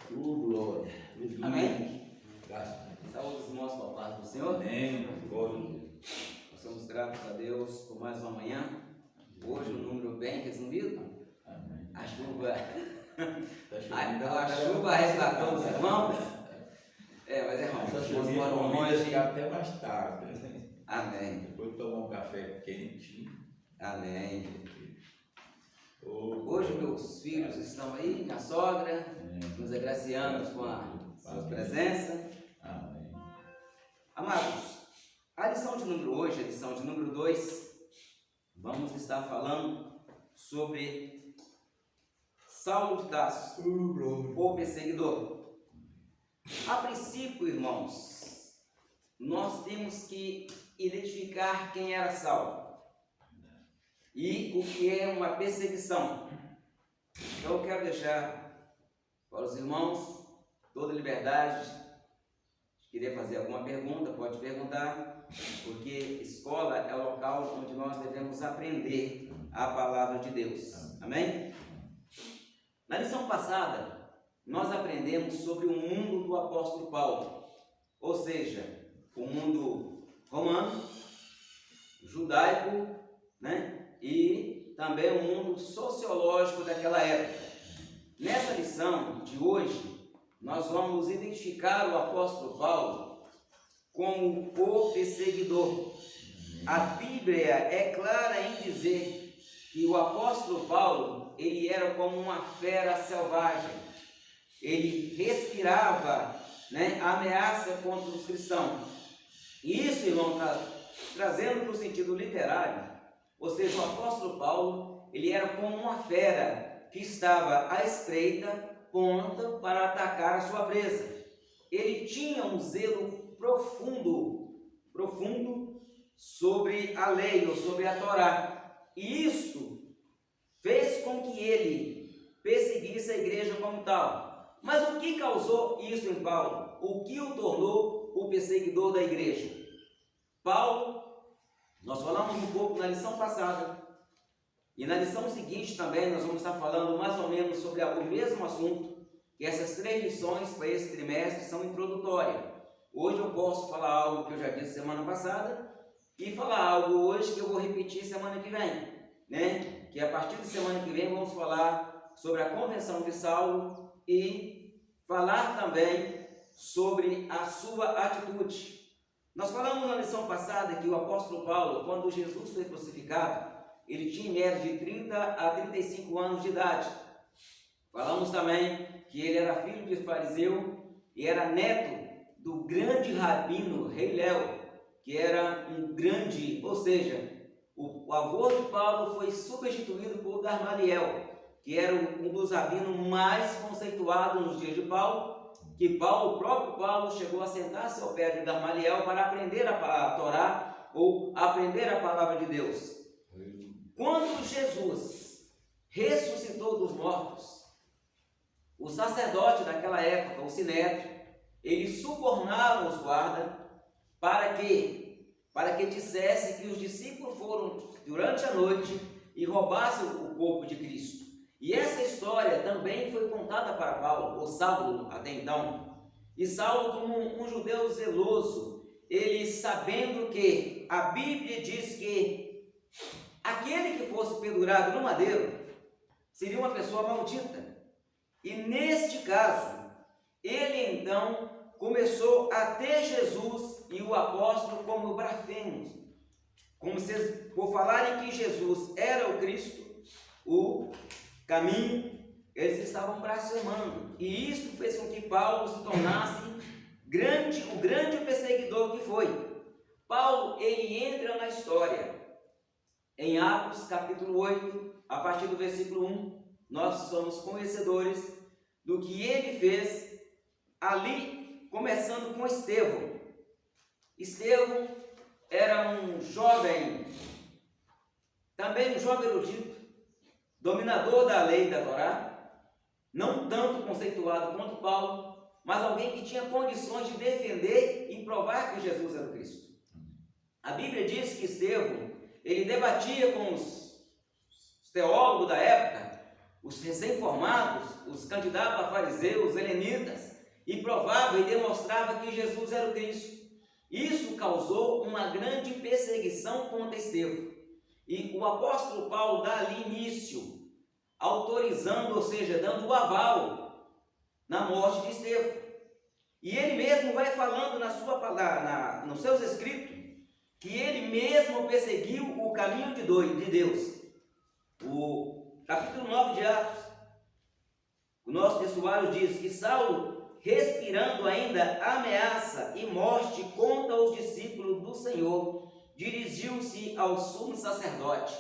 Glória. Amém? Graças a Deus. Saúde os irmãos com a paz do Senhor. Amém. Glória a Deus. Nós somos gratos a Deus por mais uma manhã. Hoje um número bem resumido. Amém. A chuva, Tá chovendo. a chuva resgatou os irmãos. Mas irmãos, Essa nós chuvinha moram convida a longe. chegar até mais tarde. Amém. Depois de tomar um café quente. Amém. Oh, Hoje meus filhos estão aí, minha sogra, nos agraciando com a sua presença. Amém. Amados, a lição de número hoje, a lição de número 2, vamos estar falando sobre Saulo de Tarso, o perseguidor. A princípio, irmãos, nós temos que identificar quem era Saulo e o que é uma perseguição. Então eu quero deixar para os irmãos toda a liberdade. Se querer fazer alguma pergunta, pode perguntar, porque escola é o local onde nós devemos aprender a palavra de Deus. Amém? Na lição passada, nós aprendemos sobre o mundo do apóstolo Paulo, ou seja, o mundo romano, judaico, e também o mundo sociológico daquela época. Nessa lição de hoje, nós vamos identificar o apóstolo Paulo como o perseguidor. A Bíblia é clara em dizer que o apóstolo Paulo, ele era como uma fera selvagem. Ele respirava, ameaça contra os cristãos. E isso, irmão, trazendo para o sentido literário, ou seja, o apóstolo Paulo, ele era como uma fera que estava à espreita, pronta para atacar a sua presa. Ele tinha um zelo profundo sobre a lei ou sobre a Torá. E isso fez com que ele perseguisse a igreja como tal. Mas o que causou isso em Paulo? O que o tornou o perseguidor da igreja? Paulo, nós falamos um pouco na lição passada, e na lição seguinte também nós vamos estar falando mais ou menos sobre o mesmo assunto, que essas 3 lições para esse trimestre são introdutórias. Hoje eu posso falar algo que eu já disse semana passada, e falar algo hoje que eu vou repetir semana que vem, que a partir de semana que vem vamos falar sobre a conversão de Saulo e falar também sobre a sua atitude. Nós falamos na lição passada que o apóstolo Paulo, quando Jesus foi crucificado, ele tinha em média de 30 a 35 anos de idade. Falamos também que ele era filho de fariseu e era neto do grande rabino Rei Léo, que era um grande, ou seja, o avô de Paulo foi substituído por Gamaliel, que era um dos rabinos mais conceituados nos dias de Paulo, que o próprio Paulo chegou a sentar-se ao pé de Gamaliel para aprender a Torá ou aprender a palavra de Deus. Quando Jesus ressuscitou dos mortos, o sacerdote daquela época, o Sinédrio, eles subornaram os guardas para que dissesse que os discípulos foram durante a noite e roubassem o corpo de Cristo. E essa história também foi contada para Paulo, ou Saulo até então. E Saulo, como um judeu zeloso, ele sabendo que a Bíblia diz que aquele que fosse pendurado no madeiro seria uma pessoa maldita. E neste caso, ele então começou a ter Jesus e o apóstolo como blasfemos, como se, por falarem que Jesus era o Cristo, o caminho, eles estavam blasfemando. E isso fez com que Paulo se tornasse o grande perseguidor que foi. Paulo, ele entra na história em Atos capítulo 8, a partir do versículo 1, nós somos conhecedores do que ele fez ali, começando com Estevão. Estevão era um jovem, também um jovem erudito, dominador da lei da Torá, não tanto conceituado quanto Paulo, mas alguém que tinha condições de defender e provar que Jesus era o Cristo. A Bíblia diz que Estevão, ele debatia com os os teólogos da época, os recém-formados, os candidatos a fariseus, os helenitas, e provava e demonstrava que Jesus era o Cristo. Isso causou uma grande perseguição contra Estevão. E o apóstolo Paulo dá ali início, autorizando, ou seja, dando o aval na morte de Estevão. E ele mesmo vai falando nos seus escritos que ele mesmo perseguiu o caminho de Deus. O capítulo 9 de Atos, o nosso textuário diz que Saulo, respirando ainda ameaça e morte contra os discípulos do Senhor, dirigiu-se ao sumo sacerdote.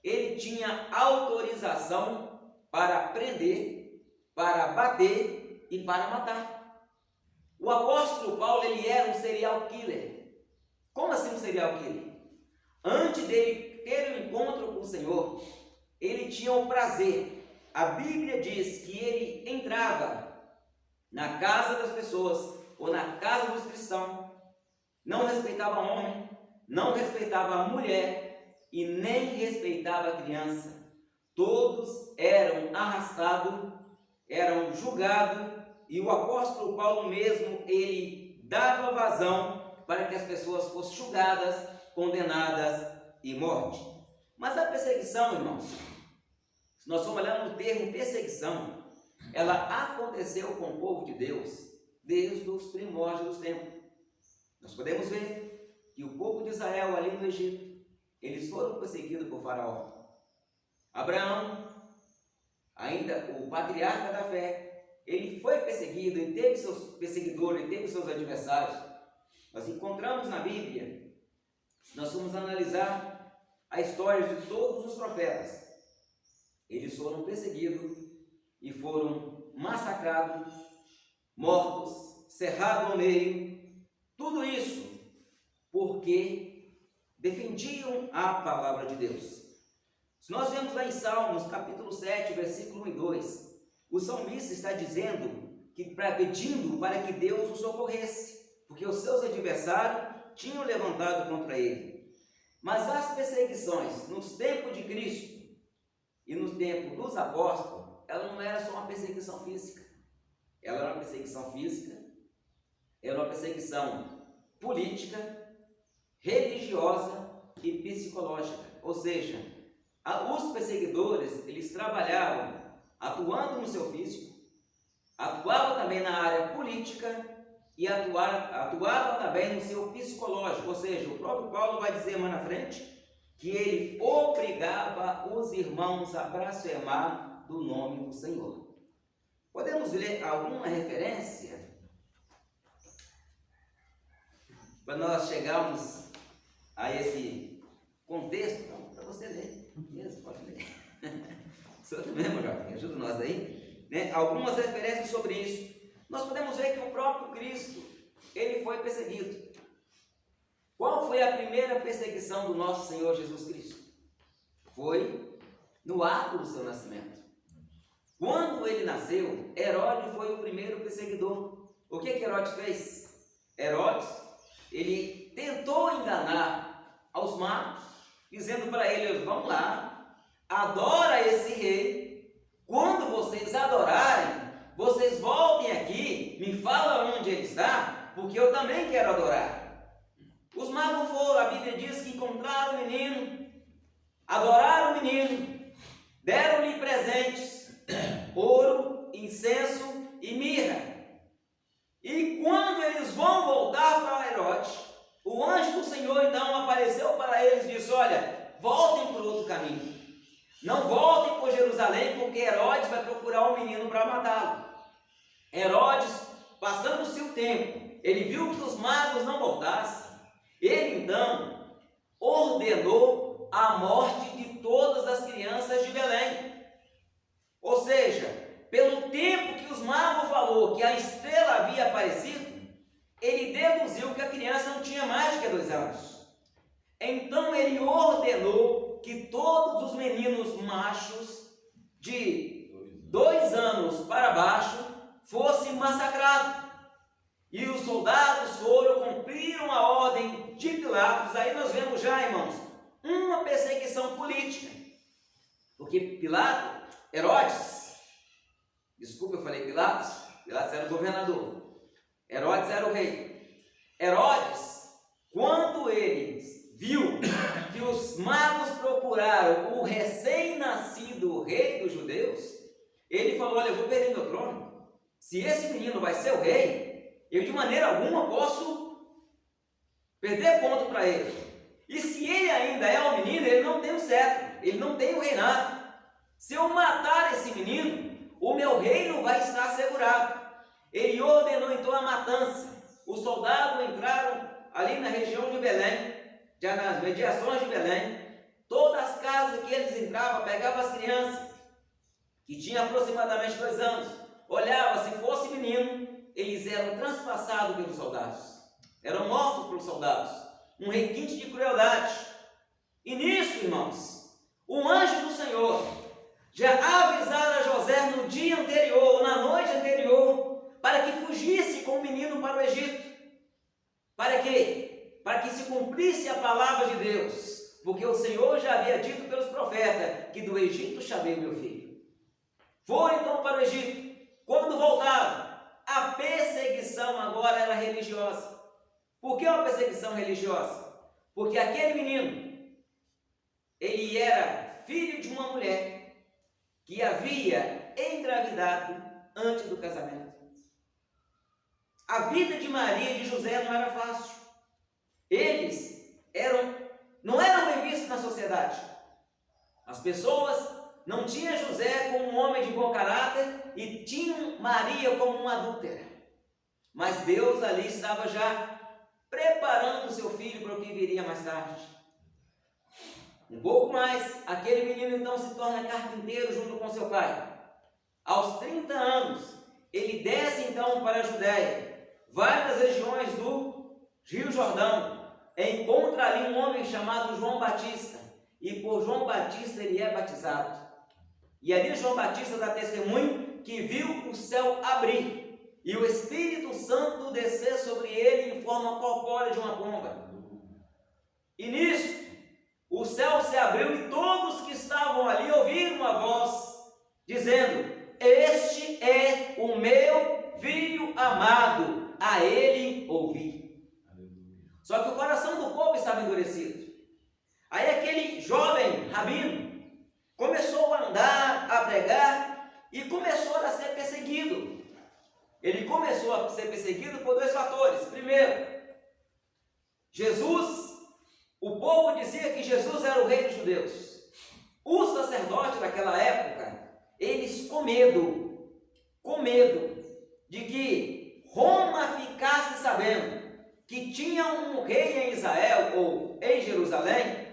Ele tinha autorização para prender, para bater e para matar. O apóstolo Paulo, ele era um serial killer. Como assim um serial killer? Antes dele ter um encontro com o Senhor, ele tinha o prazer. A Bíblia diz que ele entrava na casa das pessoas ou na casa dos cristãos, não respeitava homem, não respeitava a mulher e nem respeitava a criança. Todos eram arrastados, eram julgados, e o apóstolo Paulo mesmo, ele dava vazão para que as pessoas fossem julgadas, condenadas e morte. Mas a perseguição, irmãos, se nós formos olhar no termo perseguição, ela aconteceu com o povo de Deus desde os primórdios dos tempos. Nós podemos ver que o povo de Israel ali no Egito, eles foram perseguidos por Faraó. Abraão, ainda o patriarca da fé, ele foi perseguido, ele teve seus perseguidores, ele teve seus adversários. Nós encontramos na Bíblia, se nós formos analisar a história de todos os profetas, eles foram perseguidos e foram massacrados, mortos, cerrados ao meio, tudo isso porque defendiam a palavra de Deus. Se nós vemos lá em Salmos, capítulo 7, versículo 1 e 2, o salmista está pedindo para que Deus o socorresse, porque os seus adversários tinham levantado contra ele. Mas as perseguições nos tempos de Cristo e no tempo dos apóstolos, ela não era só uma perseguição física. Ela era uma perseguição física, era uma perseguição política, religiosa e psicológica. Ou seja, os perseguidores, eles trabalhavam atuando no seu físico, atuavam também na área política e atuavam também no seu psicológico. Ou seja, o próprio Paulo vai dizer mais na frente que ele obrigava os irmãos a blasfemar do nome do Senhor. Podemos ler alguma referência para nós chegarmos a esse contexto? Para você ler, mesmo, pode ler. Você mesmo, jovem, ajuda nós aí, né? Algumas referências sobre isso. Nós podemos ver que o próprio Cristo, ele foi perseguido. Qual foi a primeira perseguição do nosso Senhor Jesus Cristo? Foi no ato do seu nascimento. Quando ele nasceu, Herodes foi o primeiro perseguidor. O que Herodes fez? Herodes, ele tentou enganar aos magos, dizendo para eles: vamos lá, adora esse rei. Quando vocês adorarem, vocês voltem aqui, me falam onde ele está, porque eu também quero adorar. Os magos foram, a Bíblia diz que encontraram o menino, adoraram o menino, deram-lhe presentes, ouro, incenso e mirra. E quando eles vão voltar para Herodes, o anjo do Senhor então apareceu para eles e disse: olha, voltem para o outro caminho. Não voltem por Jerusalém, porque Herodes vai procurar o menino para matá-lo. Herodes, passando-se o tempo, ele viu que os magos não voltassem. Ele então ordenou a morte de todas as crianças de Belém. Ou seja, pelo tempo que os magos falou que a estrela havia aparecido, ele deduziu que a criança não tinha mais de 2 anos. Então ele ordenou que todos os meninos machos de 2 anos para baixo fossem massacrados. E os soldados cumpriram a ordem de Pilatos. Aí nós vemos já, irmãos, uma perseguição política. Porque desculpa, eu falei Pilatos era o governador, Herodes era o rei. Herodes, quando ele viu que os magos procuraram o recém-nascido rei dos judeus, ele falou: olha, eu vou perder meu trono. Se esse menino vai ser o rei, eu de maneira alguma posso perder ponto para ele. E se ele ainda é um menino, ele não tem o cetro, ele não tem o reinado. Se eu matar esse menino, o meu reino vai estar assegurado. Ele ordenou então a matança. Os soldados entraram ali na região de Belém, já nas mediações de Belém. Todas as casas que eles entravam, pegavam as crianças, que tinham aproximadamente 2 anos, olhava, se fosse menino, eles eram transpassados pelos soldados, eram mortos pelos soldados. Um requinte de crueldade. E nisso, irmãos, o anjo do Senhor já avisara a José no dia anterior, na noite anterior, para que fugisse com o menino para o Egito. Para quê? Para que se cumprisse a palavra de Deus, porque o Senhor já havia dito pelos profetas que do Egito chamei meu filho. Foram então para o Egito. Quando voltaram, a perseguição agora era religiosa. Por que uma perseguição religiosa? Porque aquele menino, ele era filho de uma mulher que havia engravidado antes do casamento. A vida de Maria e de José não era fácil. Eles não eram bem vistos na sociedade. As pessoas não tinham José como um homem de bom caráter e tinham Maria como uma adúltera. Mas Deus ali estava já preparando o seu filho para o que viria mais tarde. Um pouco mais, aquele menino então se torna carpinteiro junto com seu pai. Aos 30 anos, ele desce então para a Judéia, vai nas regiões do Rio Jordão, encontra ali um homem chamado João Batista, e por João Batista ele é batizado. E ali João Batista dá testemunho que viu o céu abrir e o Espírito Santo descer sobre ele em forma corpórea de uma pomba. E nisso, o céu se abriu e todos que estavam ali ouviram uma voz dizendo: este é o meu filho amado, a ele ouvi. Só que o coração do povo estava endurecido. Aí aquele jovem rabino começou a andar, a pregar e começou a ser perseguido. Ele começou a ser perseguido por 2 fatores. Primeiro, o povo dizia que Jesus era o rei dos judeus. Os sacerdotes daquela época, eles com medo de que Roma ficasse sabendo que tinha um rei em Israel ou em Jerusalém,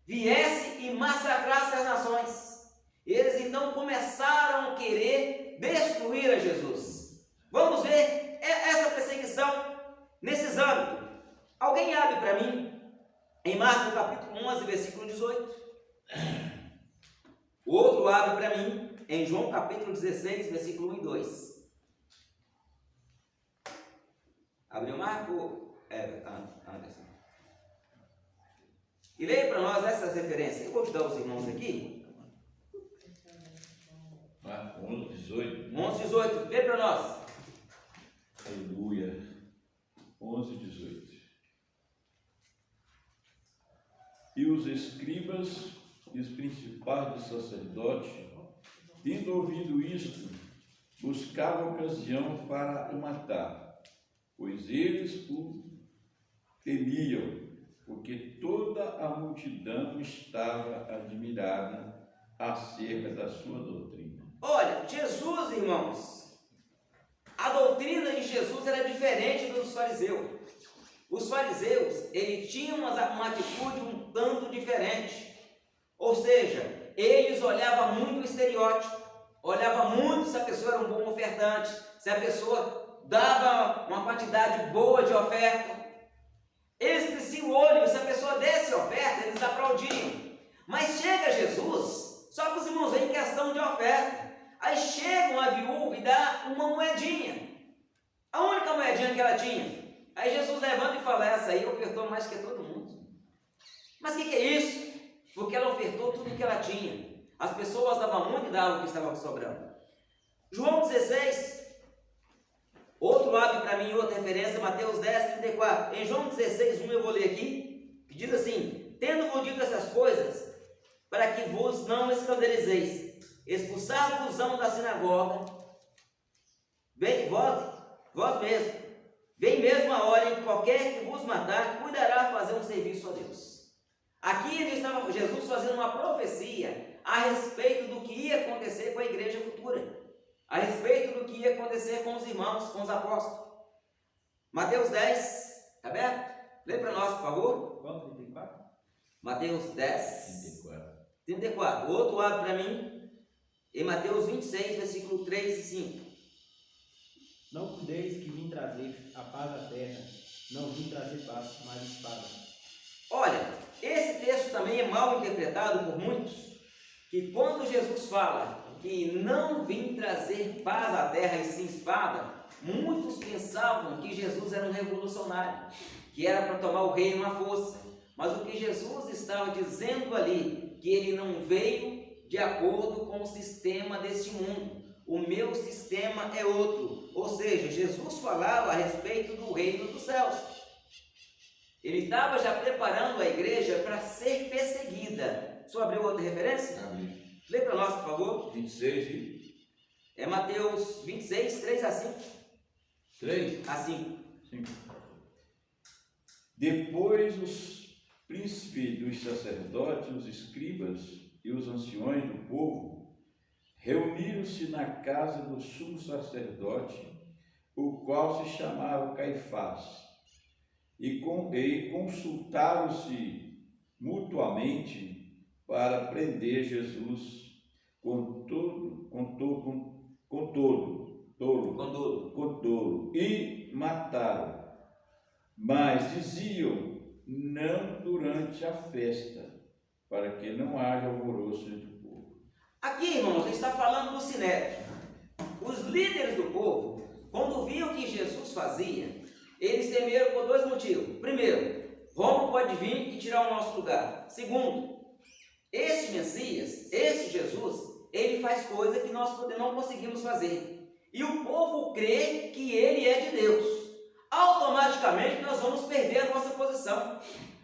viesse e massacrasse as nações. Eles então começaram a querer destruir a Jesus. Vamos ver essa perseguição nesses âmbitos. Alguém abre para mim em Marcos capítulo 11, versículo 18. O outro abre para mim em João capítulo 16, versículo 1 e 2. Abriu Marco? Anderson. E leia para nós essas referências. Eu vou ajudar os irmãos aqui. Marcos 11, 18. 11, 18. Lê para nós. Aleluia. 11, 18. E os escribas e os principais dos sacerdotes, tendo ouvido isto, buscavam ocasião para o matar, pois eles o temiam, porque toda a multidão estava admirada acerca da sua doutrina. Olha, Jesus, irmãos, a doutrina de Jesus era diferente dos fariseus. Os fariseus, eles tinham uma atitude um tanto diferente. Ou seja, eles olhavam muito o estereótipo, olhavam muito se a pessoa era um bom ofertante, se a pessoa dava uma quantidade boa de oferta. Eles cresciam o olho, se a pessoa desse oferta, eles aplaudiam. Mas chega Jesus, só que os irmãos veem questão de oferta. Aí chega uma viúva e dá uma moedinha, a única moedinha que ela tinha. Aí Jesus levanta e fala: essa aí ofertou mais que todo mundo. Mas o que é isso? Porque ela ofertou tudo que ela tinha. As pessoas davam muito e davam o que estava sobrando. João 16, outro hábito para mim, outra referência, Mateus 10, 34. Em João 16, 1 eu vou ler aqui, que diz assim: tendo-vos dito essas coisas, para que vos não escandalizeis, expulsar-vos-ão da sinagoga, vem vós mesmos, vem mesmo a hora em que qualquer que vos matar, cuidará fazer um serviço a Deus. Aqui estava Jesus fazendo uma profecia a respeito do que ia acontecer com a igreja futura, a respeito do que ia acontecer com os irmãos, com os apóstolos. Mateus 10, está aberto? Lê para nós, por favor. Qual? 34? Mateus 10, 34. 34. Outro lado para mim, em Mateus 26, versículo 3 e 5. Não cuideis que vim trazer a paz à terra, não vim trazer paz, mas espada. Olha, esse texto também é mal interpretado por muitos, que quando Jesus fala que não vim trazer paz à terra e sim espada, muitos pensavam que Jesus era um revolucionário, que era para tomar o reino à força. Mas o que Jesus estava dizendo ali, que ele não veio de acordo com o sistema deste mundo. O meu sistema é outro. Ou seja, Jesus falava a respeito do reino dos céus. Ele estava já preparando a igreja para ser perseguida. Só abriu outra referência? Amém. Lê para nós, por favor. 26 e É Mateus 26, 3 a 5. 3. A 5. 5. Depois os príncipes dos sacerdotes, os escribas e os anciões do povo reuniram-se na casa do sumo sacerdote, o qual se chamava Caifás, e consultaram-se mutuamente para prender Jesus com dolo e mataram. Mas diziam: não durante a festa, para que não haja alvoroço entre o povo. Aqui, irmãos, ele está falando do Sinédrio. Os líderes do povo, quando viam o que Jesus fazia, eles temeram por dois motivos. Primeiro, Roma pode vir e tirar o nosso lugar. Segundo, esse Messias, esse Jesus, ele faz coisa que nós não conseguimos fazer. E o povo crê que ele é de Deus. Automaticamente nós vamos perder a nossa posição.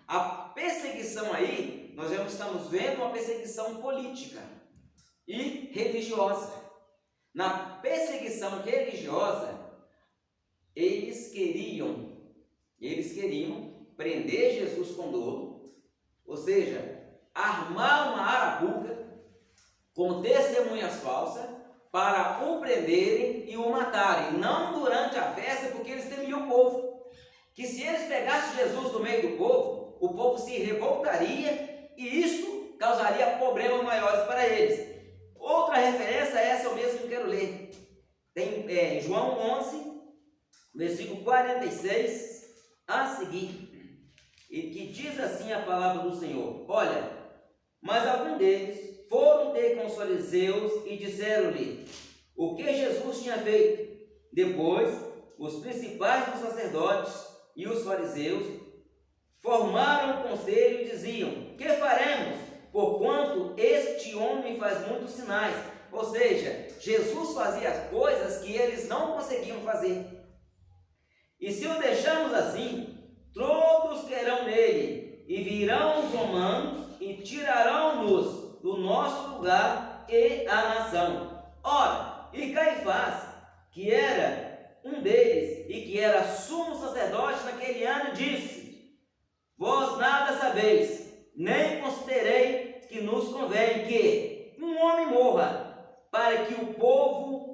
A perseguição aí, nós já estamos vendo uma perseguição política e religiosa. Na perseguição religiosa, eles queriam prender Jesus com dolo, ou seja, armar uma arapuca com testemunhas falsas para o prenderem e o matarem, não durante a festa, porque eles temiam o povo, que se eles pegassem Jesus no meio do povo, o povo se revoltaria e isso causaria problemas maiores para eles. Outra referência, essa eu mesmo quero ler, tem João 11, versículo 46 a seguir, e que diz assim a palavra do Senhor: olha, mas alguns deles foram ter com os fariseus e disseram-lhe o que Jesus tinha feito. Depois, os principais dos sacerdotes e os fariseus formaram um conselho e diziam: que faremos, porquanto este homem faz muitos sinais? Ou seja, Jesus fazia coisas que eles não conseguiam fazer. E se o deixarmos assim, todos crerão nele, e virão os romanos e tirarão-nos do nosso lugar e a nação. Ora, e Caifás, que era um deles e que era sumo sacerdote naquele ano, disse: vós nada sabeis, nem considerei que nos convém que um homem morra, para que o povo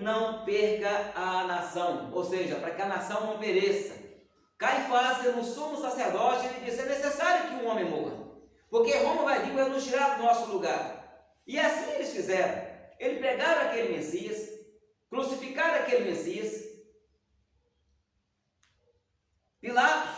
não perca a nação, ou seja, para que a nação não pereça. Caifás, sendo sumo sacerdote, ele disse: é necessário que um homem morra, porque Roma vai vir para nos tirar do nosso lugar. E assim eles fizeram. Eles pegaram aquele Messias, crucificaram aquele Messias. Pilatos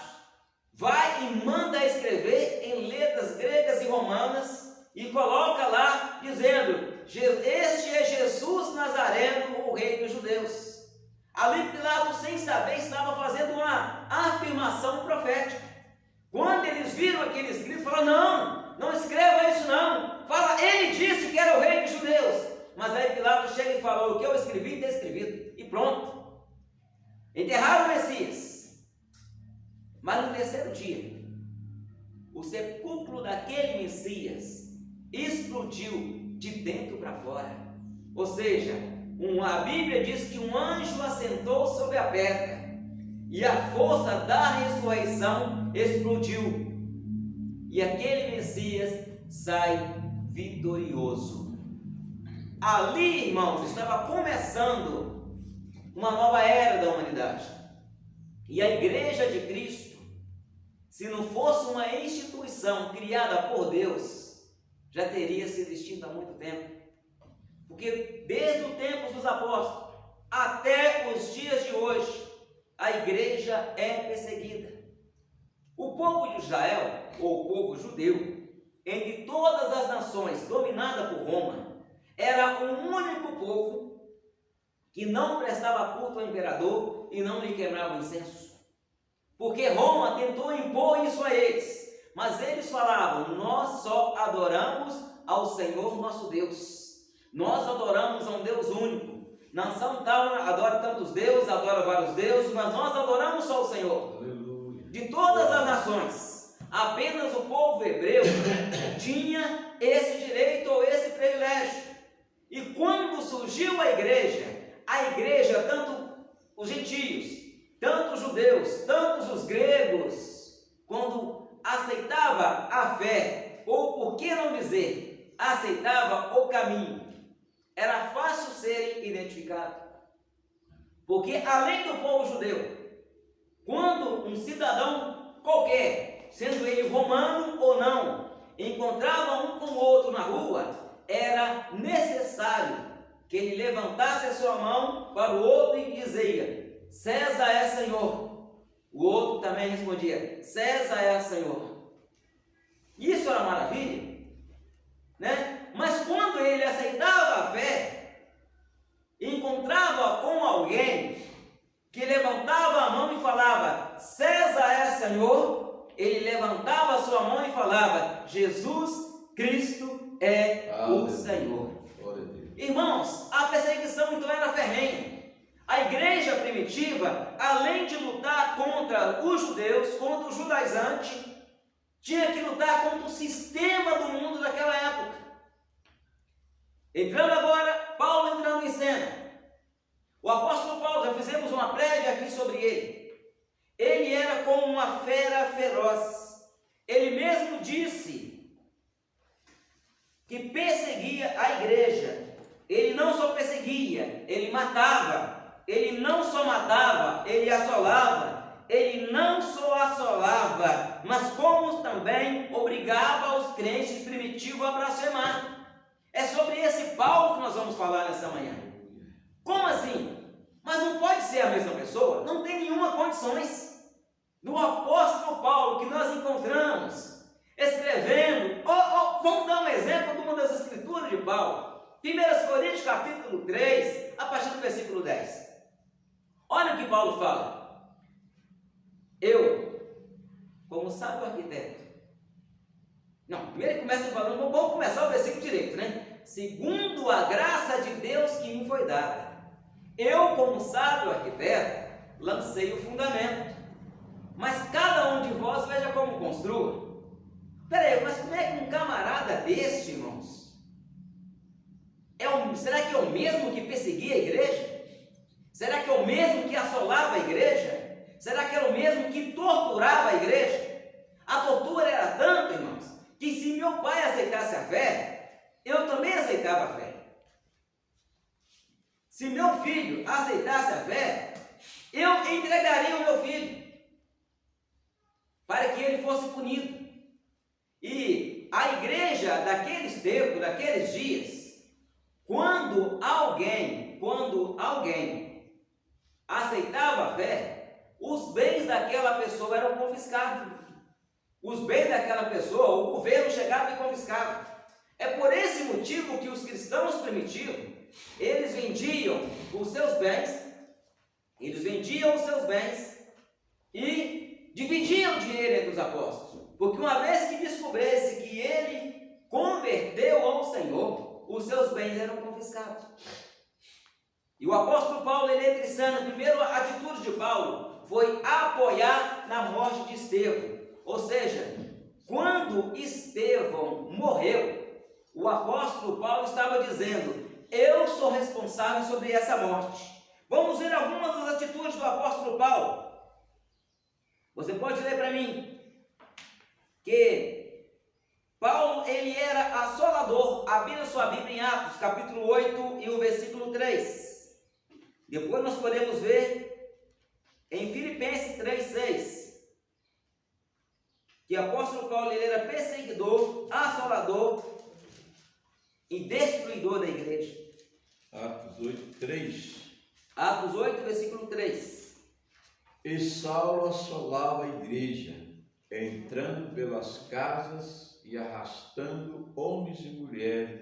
vai e manda escrever em letras gregas e romanas e coloca lá dizendo: este é Jesus Nazareno, o rei dos judeus. Ali Pilatos, sem saber, estava fazendo uma afirmação profética. Quando eles viram aquele escrito, falaram: daquele Messias explodiu de dentro para fora. Ou seja, a Bíblia diz que um anjo assentou sobre a pedra e a força da ressurreição explodiu. E aquele Messias sai vitorioso. Ali, irmãos, estava começando uma nova era da humanidade. E a Igreja de Cristo, se não fosse uma instituição criada por Deus, já teria sido extinta há muito tempo. Porque desde o tempo dos apóstolos até os dias de hoje, a igreja é perseguida. O povo de Israel, ou o povo judeu, entre todas as nações dominada por Roma, era o único povo que não prestava culto ao imperador e não lhe queimava incenso. Porque Roma tentou impor isso a eles, mas eles falavam: nós só adoramos ao Senhor nosso Deus. Nós adoramos a um Deus único. Nação tal adora tantos deuses, adora vários deuses, mas nós adoramos só o Senhor. Aleluia. De todas as nações, apenas o povo hebreu tinha esse direito ou esse privilégio. E quando surgiu a igreja, tanto os gentios, tanto os judeus, tanto os gregos, quando aceitava a fé, ou por que não dizer, aceitava o caminho, era fácil serem identificados. Porque além do povo judeu, quando um cidadão qualquer, sendo ele romano ou não, encontrava um com o outro na rua, era necessário que ele levantasse a sua mão para o outro e dizia: César é Senhor. O outro também respondia: César é Senhor. Isso era maravilha, né? Mas quando ele aceitava a fé, encontrava com alguém que levantava a mão e falava: César é Senhor, ele levantava a sua mão e falava: Jesus Cristo é o Senhor. Irmãos, a perseguição então era ferrenha. A igreja primitiva, além de lutar contra os judeus, contra o judaizante, tinha que lutar contra o sistema do mundo daquela época. Entrando agora, Paulo entrando em cena. O apóstolo Paulo, já fizemos uma prévia aqui sobre ele. Ele era como uma fera feroz. Ele mesmo disse que perseguia a igreja. Ele não só perseguia, ele matava. Ele não só matava, ele assolava. Ele não só assolava, mas como também obrigava os crentes primitivos a blasfemar. É sobre esse Paulo que nós vamos falar nessa manhã. Como assim? Mas não pode ser a mesma pessoa? Não tem nenhuma condições. No apóstolo Paulo que nós encontramos escrevendo, vamos dar um exemplo de uma das escrituras de Paulo. 1 Coríntios capítulo 3, a partir do versículo 10. Olha o que Paulo fala. Eu, como sábio arquiteto. Não, primeiro ele começa falando, vamos começar o versículo direito, né? Segundo a graça de Deus que me foi dada, eu, como sábio arquiteto, lancei o fundamento, mas cada um de vós veja como construa. Peraí, mas como é que um camarada deste, irmãos, será que é o mesmo que perseguia a igreja? Será que é o mesmo que assolava a igreja? Será que era o mesmo que torturava a igreja? A tortura era tanto, irmãos, que se meu pai aceitasse a fé, eu também aceitava a fé. Se meu filho aceitasse a fé, eu entregaria o meu filho para que ele fosse punido. E a igreja daqueles tempos, daqueles dias, quando alguém aceitava a fé, os bens daquela pessoa eram confiscados. Os bens daquela pessoa, o governo chegava e confiscava. É por esse motivo que os cristãos primitivos, eles vendiam os seus bens e dividiam o dinheiro entre os apóstolos. Porque uma vez que descobrisse que ele converteu ao Senhor, os seus bens eram confiscados. E o apóstolo Paulo, ele entra em cena. A primeira atitude de Paulo foi apoiar na morte de Estevão. Ou seja, Quando Estevão morreu, o apóstolo Paulo estava dizendo: eu sou responsável sobre essa morte. Vamos ver algumas das atitudes do apóstolo Paulo. Você pode ler para mim que Paulo, ele era assolador. Abra sua Bíblia em Atos, capítulo 8 e o versículo 3. Depois nós podemos ver em Filipenses 3:6. Que o apóstolo Paulo, ele era perseguidor, assolador e destruidor da igreja. Atos 8:3. Atos 8, versículo 3. E Saulo assolava a igreja, entrando pelas casas e arrastando homens e mulheres,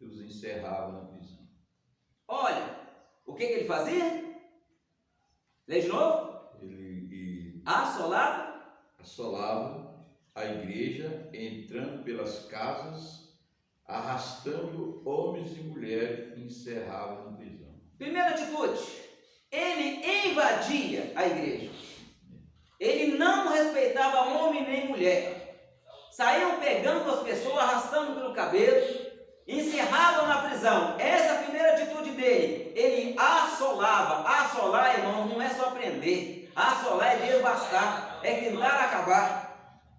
e os encerrava na prisão. Olha, o que ele fazia? Lê de novo. Ele Assolava assolava a igreja, entrando pelas casas, arrastando homens e mulheres, e encerrava na prisão. Primeira atitude, ele invadia a igreja. Ele não respeitava homem nem mulher. Saíam pegando as pessoas, arrastando pelo cabelo, encerravam na prisão. Essa é a primeira atitude dele. Ele assolava. Assolar, irmãos, não é só prender. Assolar é devastar, é tentar acabar.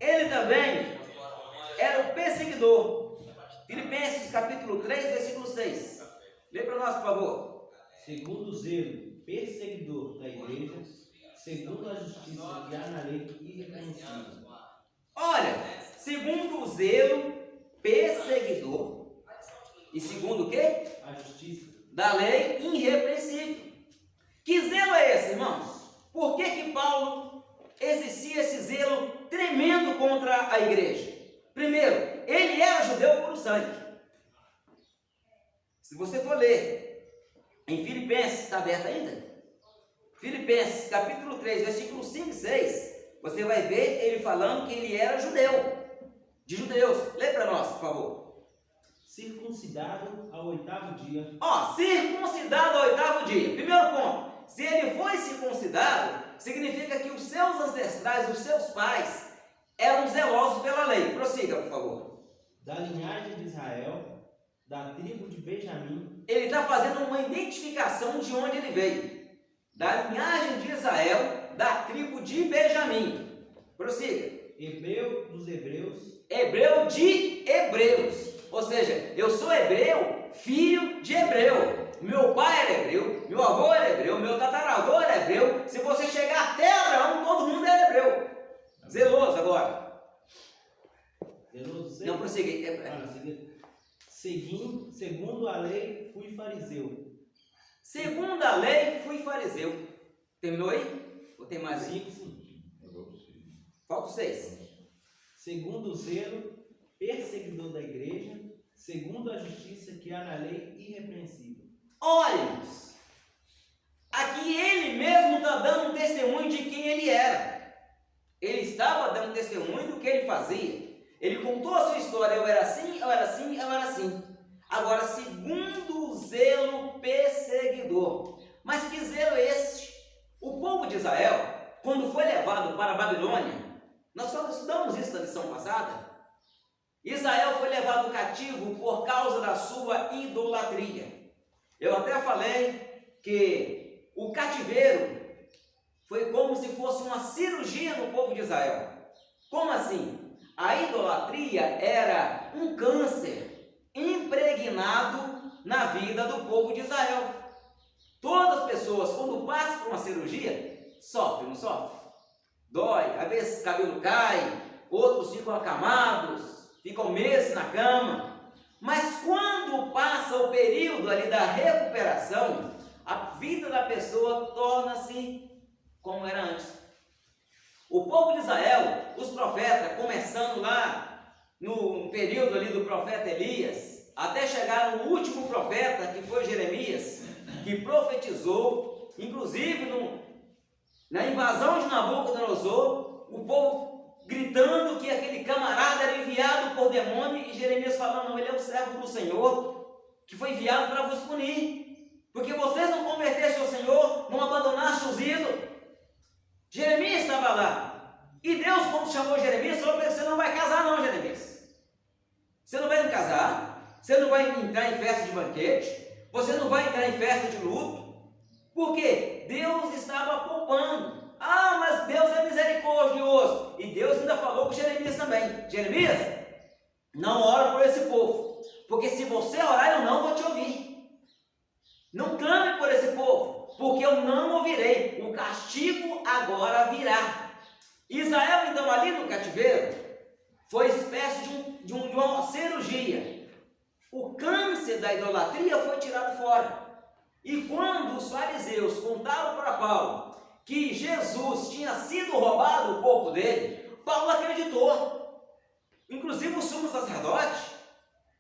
Ele também era o perseguidor. Filipenses capítulo 3, versículo 6. Lê para nós, por favor. Segundo o zelo perseguidor da igreja, segundo a justiça que há na lei irrepreensível. Olha, segundo o zelo perseguidor e segundo o quê? A justiça. Da lei irrepreensível. Que zelo é esse, irmãos? Por que Paulo exercia esse zelo tremendo contra a igreja? Primeiro, ele era judeu por sangue. Se você for ler em Filipenses, está aberto ainda? Filipenses capítulo 3, versículos 5 e 6, você vai ver ele falando que ele era judeu, de judeus. Lê para nós, por favor. Circuncidado ao 8º dia. Circuncidado ao 8º dia. Primeiro ponto, se ele foi circuncidado, significa que os seus ancestrais, os seus pais, eram zelosos pela lei. Prossiga, por favor. Da linhagem de Israel, da tribo de Benjamim. Ele está fazendo uma identificação de onde ele veio. Da linhagem de Israel, da tribo de Benjamim. Prossiga. Hebreu dos hebreus. Hebreu de hebreus. Ou seja, eu sou hebreu, filho de hebreu. Meu pai era hebreu, meu avô era hebreu, meu tataravô era hebreu. Se você chegar até Abraão, todo mundo é hebreu. Zeloso agora. Zeloso, não, prossiga. Segundo a lei, fui fariseu. Segundo a lei, fui fariseu. Terminou aí? Ou tem mais aí? 5, sim. Falta 6. Segundo o zelo perseguidor da igreja, segundo a justiça que há na lei irrepreensível. Olha, aqui ele mesmo está dando um testemunho de quem ele era. Ele estava dando testemunho do que ele fazia. Ele contou a sua história. Eu era assim, eu era assim, eu era assim. Agora, segundo o zelo perseguidor. Mas que zelo é esse? O povo de Israel, quando foi levado para a Babilônia, nós só estudamos isso na lição passada. Israel foi levado cativo por causa da sua idolatria. Eu até falei que o cativeiro foi como se fosse uma cirurgia no povo de Israel. Como assim? A idolatria era um câncer impregnado na vida do povo de Israel. Todas as pessoas, quando passam por uma cirurgia, sofrem, não sofrem? Dói, às vezes o cabelo cai, outros ficam acamados, ficam meses na cama. Mas quando passa o período ali da recuperação, a vida da pessoa torna-se como era antes. O povo de Israel, os profetas, começando lá no período ali do profeta Elias, até chegar no último profeta, que foi Jeremias, que profetizou, inclusive na invasão de Nabucodonosor, o povo gritando que aquele camarada era enviado por demônio, e Jeremias falando: não, ele é o servo do Senhor, que foi enviado para vos punir, porque vocês não convertessem ao Senhor, não abandonassem os ídolos. Jeremias estava lá. E Deus, quando chamou Jeremias, falou para ele: você não vai casar não, Jeremias. Você não vai casar, você não vai entrar em festa de banquete, você não vai entrar em festa de luto. Por quê? Deus estava poupando. Ah, mas Deus é misericordioso. E Deus ainda falou com Jeremias também: Jeremias, não ora por esse povo, porque se você orar eu não vou te ouvir. Não clame por esse povo, porque eu não ouvirei. O castigo agora virá. Israel, então, ali no cativeiro, foi espécie de uma cirurgia. O câncer da idolatria foi tirado fora. E quando os fariseus contaram para Paulo que Jesus tinha sido roubado o corpo dele, Paulo acreditou. Inclusive o sumo sacerdote,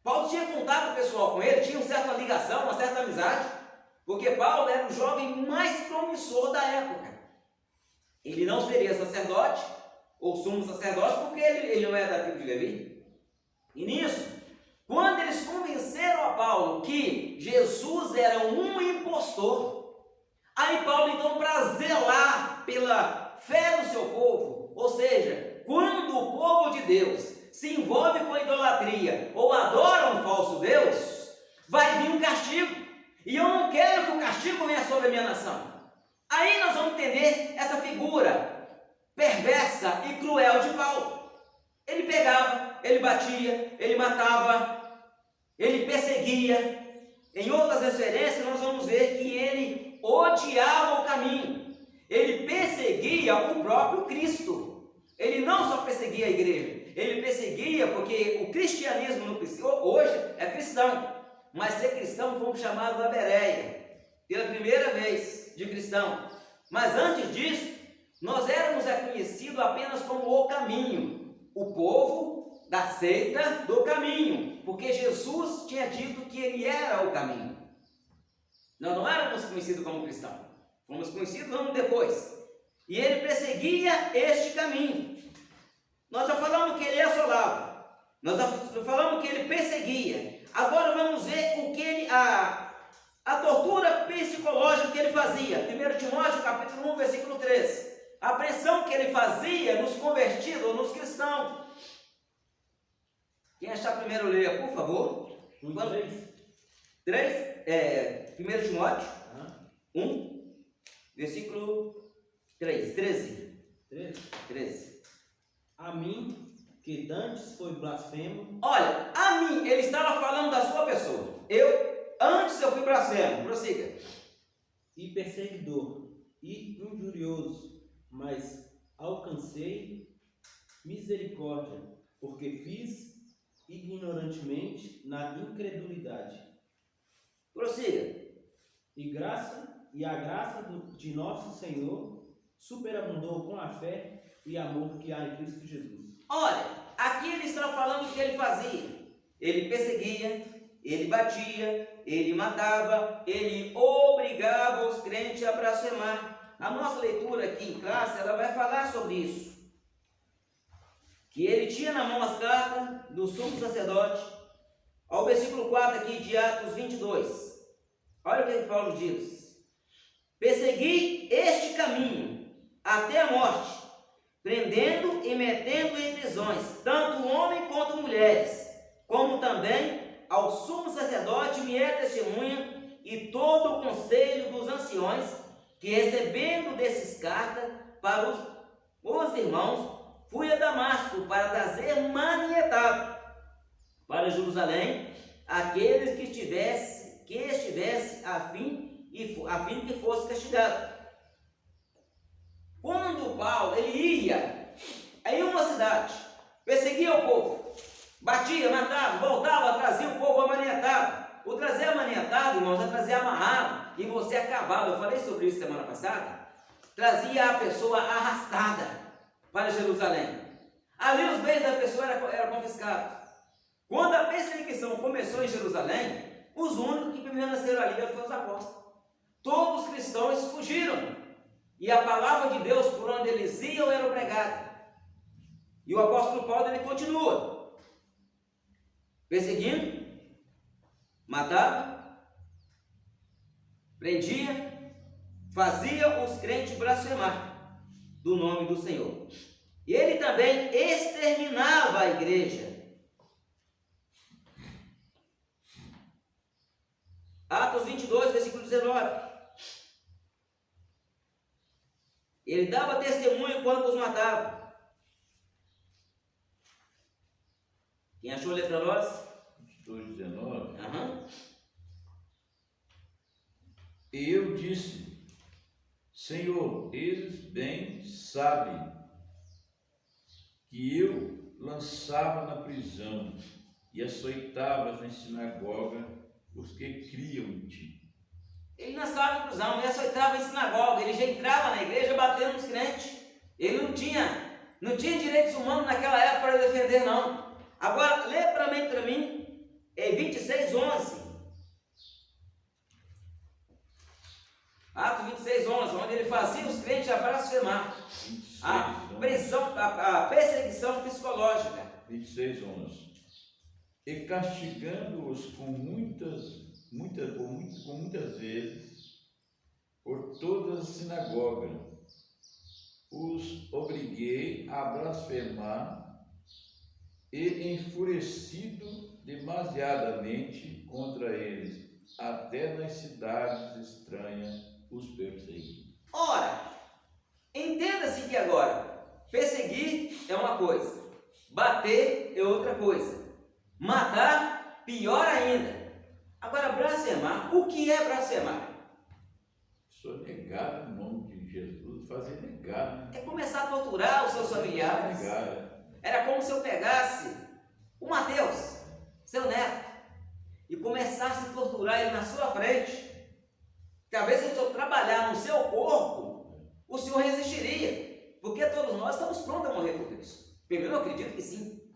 Paulo tinha contato pessoal com ele, tinha uma certa ligação, uma certa amizade, porque Paulo era o jovem mais promissor da época. Ele não seria sacerdote ou sumo sacerdote porque ele não era da tribo de Levi. E nisso, quando eles convenceram a Paulo que Jesus era um impostor, aí Paulo, então, para zelar pela fé do seu povo, ou seja, quando o povo de Deus se envolve com a idolatria ou adora um falso Deus, vai vir um castigo. E eu não quero que o castigo venha sobre a minha nação. Aí nós vamos entender essa figura perversa e cruel de Paulo. Ele pegava, ele batia, ele matava, ele perseguia. Em outras referências nós vamos ver que ele odiava o caminho. Ele perseguia o próprio Cristo. Ele não só perseguia a igreja, ele perseguia porque o cristianismo hoje é cristão. Mas ser cristão fomos chamados a Bereia, pela primeira vez de cristão. Mas antes disso, nós éramos reconhecidos apenas como o caminho, o povo da seita do caminho, porque Jesus tinha dito que ele era o caminho. Nós não éramos conhecidos como cristãos, fomos conhecidos anos depois. E ele perseguia este caminho. Nós já falamos que ele assolava, nós já falamos que ele perseguia. Agora vamos ver o que a tortura psicológica que ele fazia. 1 Timóteo capítulo 1, versículo 3. A pressão que ele fazia nos convertidos, nos cristãos. Quem achar primeiro, leia, por favor. 1 Timóteo 1, versículo 13. A mim, que dantes foi blasfemo. Olha, a mim, ele estava falando da sua pessoa. Antes eu fui blasfemo. Prossiga. E perseguidor, e injurioso, mas alcancei misericórdia, porque fiz ignorantemente na incredulidade. Prossiga. E a graça de nosso Senhor superabundou com a fé e amor que há em Cristo Jesus. Olha, aqui ele está falando o que ele fazia. Ele perseguia, ele batia, ele matava, ele obrigava os crentes a blasfemar. A nossa leitura aqui em classe, ela vai falar sobre isso. Que ele tinha na mão as cartas do sumo sacerdote. Ao versículo 4 aqui de Atos 22. Olha o que Paulo diz. Persegui este caminho até a morte, prendendo e metendo em prisões, tanto homem quanto mulheres, como também ao sumo sacerdote me é testemunha, e todo o conselho dos anciões, que recebendo desses cartas para os irmãos, fui a Damasco para trazer manietado para Jerusalém aqueles que estivesse a fim que fosse castigado. Quando Paulo ele ia em uma cidade, perseguia o povo, batia, matava, voltava, trazia o povo amanietado. O trazer amanietado, irmãos, é trazer amarrado, e você a cavalo. Eu falei sobre isso semana passada. Trazia a pessoa arrastada para Jerusalém. Ali os bens da pessoa eram confiscados. Quando a perseguição começou em Jerusalém, os únicos que permaneceram ali foram os apóstolos. Todos os cristãos fugiram. E a palavra de Deus, por onde eles iam, era pregada. E o apóstolo Paulo, ele continua perseguindo, matava, prendia, fazia os crentes blasfemar do nome do Senhor. E ele também exterminava a igreja. Atos 22, versículo 19. Ele dava testemunho quando os matava. Quem achou, lê para nós? 22:19. Aham. E eu disse: Senhor, eles bem sabem que eu lançava na prisão e açoitava na sinagoga os que criam em ti. Ele não estava em prisão, ele açoitava em sinagoga, ele já entrava na igreja batendo nos crentes. Ele não tinha direitos humanos naquela época para defender, não. Agora, lê para mim, é 26:11. Atos 26:11, onde ele fazia os crentes a blasfemar. A perseguição psicológica. 26:11. E castigando-os com muitas vezes por toda a sinagoga, os obriguei a blasfemar e, enfurecido demasiadamente contra eles, até nas cidades estranhas os persegui. Ora, entenda-se que agora, perseguir é uma coisa, bater é outra coisa, matar, pior ainda. Agora, blasfemar, o que é blasfemar? Só negar o nome de Jesus, fazer negar, né? É começar a torturar os seus familiares. Era como se eu pegasse o Mateus, seu neto, e começasse a torturar ele na sua frente. Talvez se o senhor trabalhar no seu corpo, o senhor resistiria, porque todos nós estamos prontos a morrer por Cristo. Primeiro, eu acredito que sim,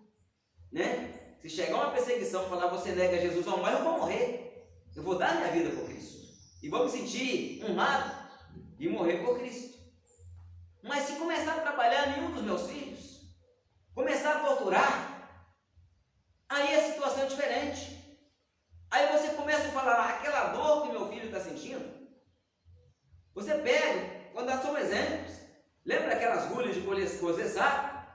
né? Se chegar uma perseguição e falar, você nega Jesus ou morre, eu vou morrer. Eu vou dar minha vida por Cristo. E vou me sentir honrado de morrer por Cristo. Mas se começar a trabalhar nenhum dos meus filhos, começar a torturar, aí a situação é diferente. Aí você começa a falar, aquela dor que meu filho está sentindo. Você pega, vou dar só um exemplo. Lembra aquelas agulhas de cozer saco?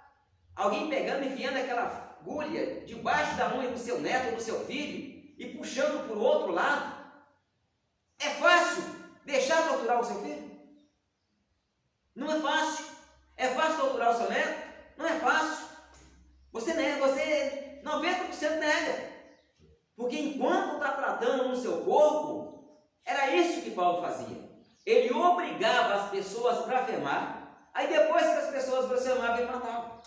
Alguém pegando e enfiando aquela agulha debaixo da unha do seu neto ou do seu filho e puxando para o outro lado. É fácil deixar torturar o seu filho? Não é fácil. É fácil torturar o seu neto? Não é fácil. Você nega, 90% nega. Porque enquanto está tratando no seu corpo, era isso que Paulo fazia. Ele obrigava as pessoas a blasfemar, aí depois que as pessoas blasfemavam, ele matava.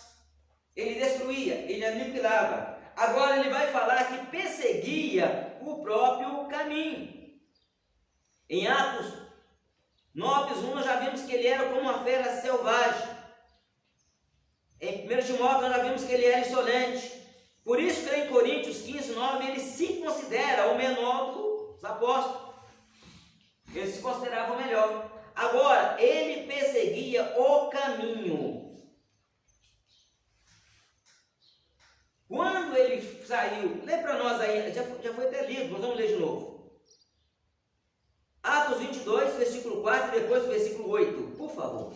Ele destruía, ele aniquilava. Agora ele vai falar que perseguia o próprio caminho. Em Atos 9:1 nós já vimos que ele era como uma fera selvagem. Em 1 Timóteo nós já vimos que ele era insolente. Por isso que em Coríntios 15:9 ele se considera o menor dos apóstolos. Ele se considerava o melhor. Agora, ele perseguia o caminho. Quando ele saiu, lê para nós aí, já foi até lido, mas vamos ler de novo. Atos 22, versículo 4 e depois o versículo 8, por favor.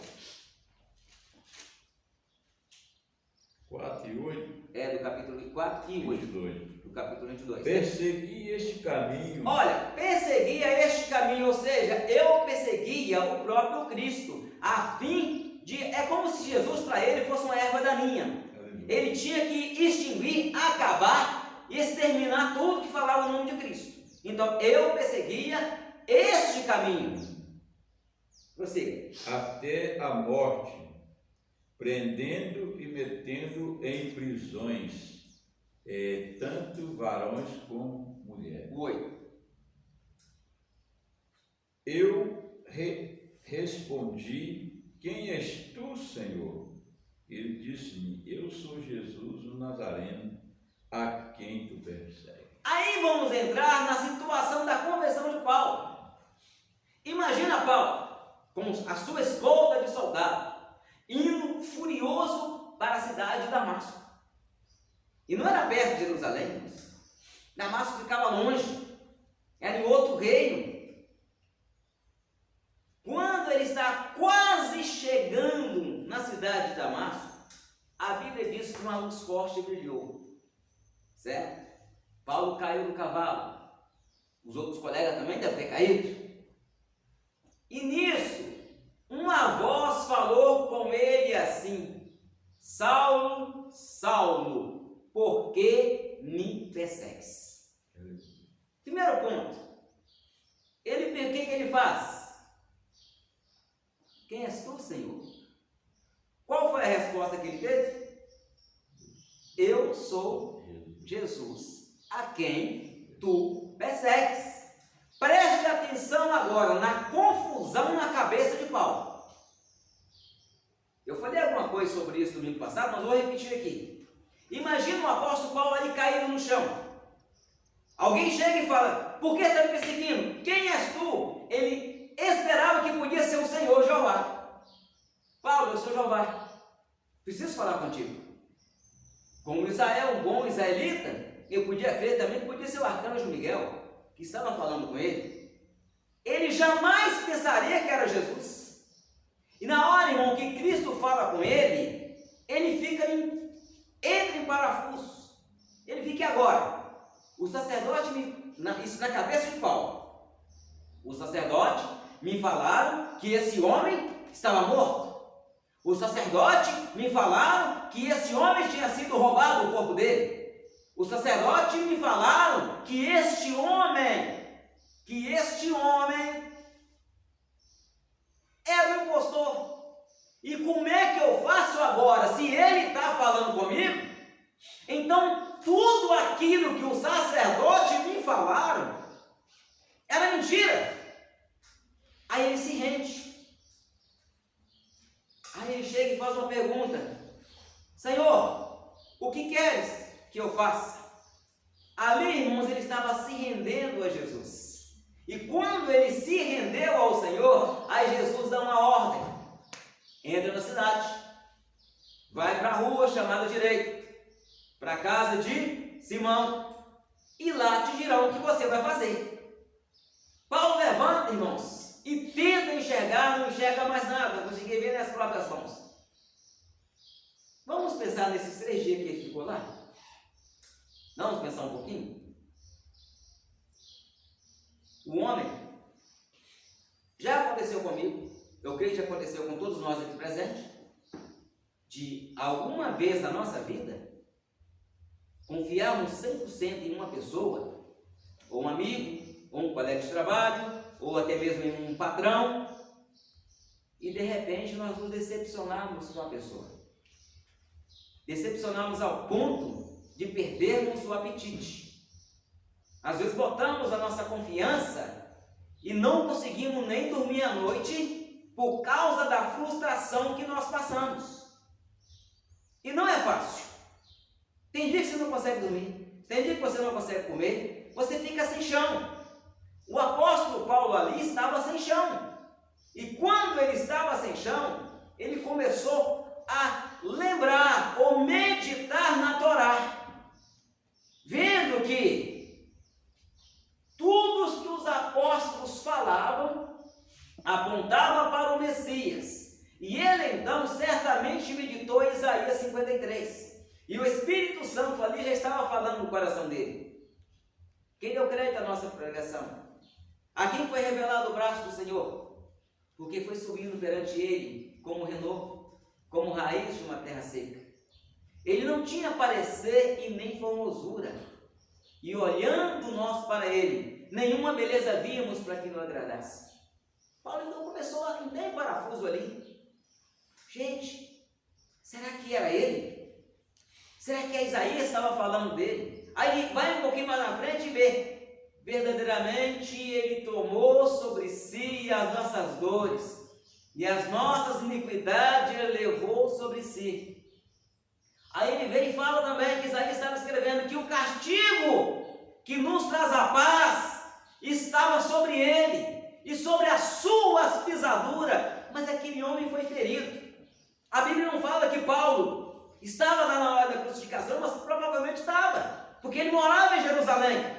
4 e 8. É do capítulo 4 e 8. 22. Do capítulo 22. Persegui este caminho. Olha, perseguia este caminho, ou seja, eu perseguia o próprio Cristo, a fim de, é como se Jesus para ele fosse uma erva daninha. Ele tinha que extinguir, acabar e exterminar tudo que falava o nome de Cristo. Então, eu perseguia este caminho. Prossiga. Até a morte, prendendo e metendo em prisões, tanto varões como mulheres. 8. Eu respondi: quem és tu, Senhor? Ele disse-me: eu sou Jesus o Nazareno, a quem tu persegues. Aí vamos entrar na situação da conversão de Paulo. Imagina Paulo com a sua escolta de soldado, indo furioso para a cidade de Damasco. E não era perto de Jerusalém. Damasco ficava longe, era em outro reino. Quando ele está quase chegando na cidade de Damasco, A Bíblia diz que uma luz forte brilhou, certo? Paulo caiu do cavalo. Os outros colegas também devem ter caído. E nisso, uma voz falou com ele assim: Saulo, Saulo, por que me persegues? Primeiro ponto. O que ele faz? Quem és tu, Senhor? Qual foi a resposta que ele teve? Eu sou Jesus, a quem tu persegues. Preste atenção agora na confusão na cabeça de Paulo. Eu falei alguma coisa sobre isso domingo passado, mas vou repetir aqui. Imagina o apóstolo Paulo ali caído no chão. Alguém chega e fala: por que está me perseguindo? Quem és tu? Ele esperava que podia ser o Senhor Jeová. Paulo, eu sou Jeová. Preciso falar contigo. Como Israel, um bom israelita, eu podia crer também que podia ser o arcanjo Miguel, que estava falando com ele. Ele jamais pensaria que era Jesus. E na hora, irmão, que Cristo fala com ele, ele entra em parafuso. Ele fica: e agora? O sacerdote, isso na cabeça de Paulo, o sacerdote me falaram que esse homem estava morto. O sacerdote me falaram que esse homem tinha sido roubado o corpo dele. O sacerdote me falaram que este homem era um impostor. E como é que eu faço agora? Se ele está falando comigo, então tudo aquilo que o sacerdote me falaram era mentira. Aí ele se rende. Aí ele chega e faz uma pergunta: Senhor, o que queres que eu faça? Ali, irmãos, ele estava se rendendo a Jesus. E quando ele se rendeu ao Senhor, aí Jesus dá uma ordem: entra na cidade, vai para a rua chamada direita, para a casa de Simão, e lá te dirão o que você vai fazer. Paulo levanta, irmãos, e tenta enxergar, não enxerga mais nada, não conseguia ver nas próprias mãos. Vamos pensar nesses 3 dias que ele ficou lá? Vamos pensar um pouquinho? O homem, já aconteceu comigo, eu creio que já aconteceu com todos nós aqui presentes, de alguma vez na nossa vida, confiarmos 100% em uma pessoa, ou um amigo, ou um colega de trabalho, ou até mesmo em um patrão, e de repente nós nos decepcionarmos com a pessoa. Decepcionarmos ao ponto de perdermos o apetite. Às vezes botamos a nossa confiança e não conseguimos nem dormir à noite por causa da frustração que nós passamos. E não é fácil. Tem dia que você não consegue dormir, tem dia que você não consegue comer, você fica sem chão. O apóstolo Paulo ali estava sem chão. E quando ele estava sem chão, ele começou a lembrar ou meditar na Torá, vendo que tudo que os apóstolos falavam apontava para o Messias. E ele então certamente meditou em Isaías 53. E o Espírito Santo ali já estava falando no coração dele. Quem deu crédito à nossa pregação? A quem foi revelado o braço do Senhor? Porque foi subindo perante ele como renovo, como raiz de uma terra seca. Ele não tinha parecer e nem formosura. E olhando nós para ele, nenhuma beleza víamos para que não agradasse. Paulo então começou a entrar em parafuso ali. Gente, será que era ele? Será que a Isaías estava falando dele? Aí vai um pouquinho mais na frente e vê. Verdadeiramente ele tomou sobre si as nossas dores e as nossas iniquidades ele levou sobre si. Aí ele vem e fala também que Isaías estava escrevendo que o castigo que nos traz a paz estava sobre ele e sobre as suas pisaduras, mas aquele homem foi ferido. A Bíblia não fala que Paulo estava lá na hora da crucificação, mas provavelmente estava, porque ele morava em Jerusalém.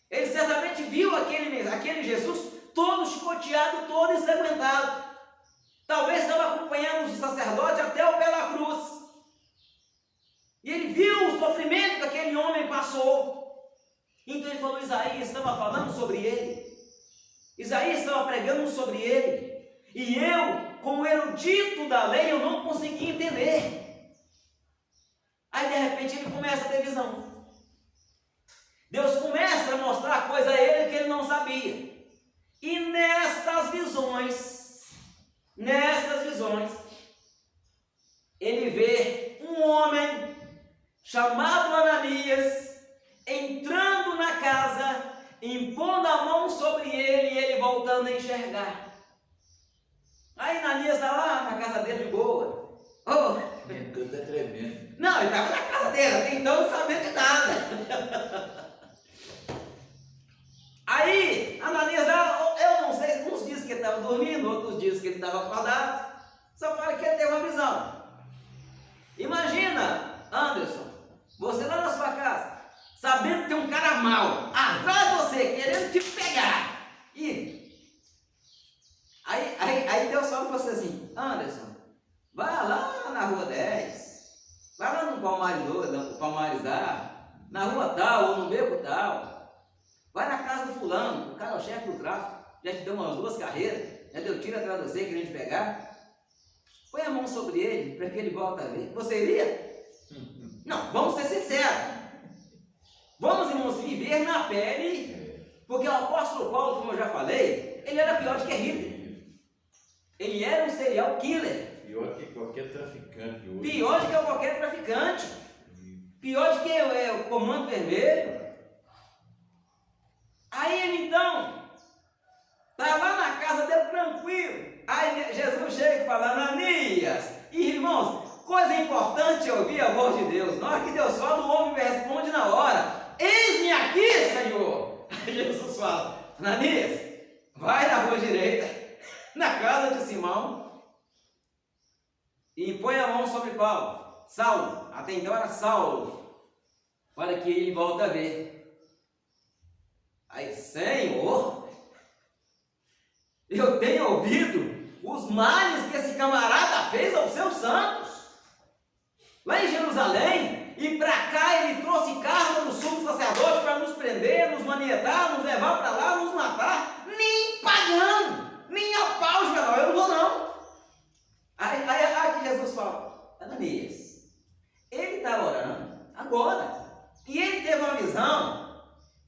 Ele certamente viu aquele Jesus todo chicoteado, todo ensanguentado. Talvez estava acompanhando o sacerdote até o pé da cruz. E ele viu o sofrimento que aquele homem passou. Então ele falou: Isaías estava falando sobre ele. Isaías estava pregando sobre ele. E eu, como erudito da lei, eu não conseguia entender. Aí de repente ele começa a ter visão. Deus começa a mostrar coisa a ele que ele não sabia. E nestas visões, ele vê um homem chamado Ananias entrando na casa, impondo a mão sobre ele e ele voltando a enxergar. Aí Ananias está lá na casa dele de boa. Tudo é tremendo. Não, ele estava na casa dele, até então não sabia de nada. Aí Ananias, eu não sei, uns dizem que ele estava dormindo, outros dizem que ele estava acordado. Só fala que ele teve uma visão. Imagina, Anderson, você lá na sua casa, sabendo que tem um cara mau atrás de você, querendo te pegar. Aí Deus fala para você assim: Anderson, vai lá na rua 10, vai lá no Palmarizar, na rua tal ou no beco tal, vai na casa do fulano, o cara é o chefe do tráfico, já te deu umas 2 carreiras, já deu tiro atrás de você querendo te pegar. Põe a mão sobre ele para que ele volte a ver. Você iria? Não, vamos ser sinceros. Vamos, irmãos, viver na pele, porque o apóstolo Paulo, como eu já falei, ele era pior do que Hitler. Ele era um serial killer. Pior que qualquer traficante hoje. Pior do que qualquer traficante. Pior do que o Comando Vermelho. Aí ele então está lá na casa dele tranquilo. Aí Jesus chega e fala: Ananias. E irmãos, coisa importante é ouvir a voz de Deus. Na hora que Deus fala, o homem responde na hora: eis-me aqui, Senhor. Aí Jesus fala: Ananias, vai na rua direita, na casa de Simão, e põe a mão sobre Paulo. Saulo, até então era Saulo, para que ele volte a ver. Aí, Senhor, eu tenho ouvido os males que esse camarada fez aos seus santos lá em Jerusalém, e para cá ele trouxe carga do sumo sacerdote para nos prender, nos manietar, nos levar para lá, nos matar, nem pagando, nem a pau, Joel, eu não vou não. Aí Jesus fala: Ananias, ele está orando agora, e ele teve uma visão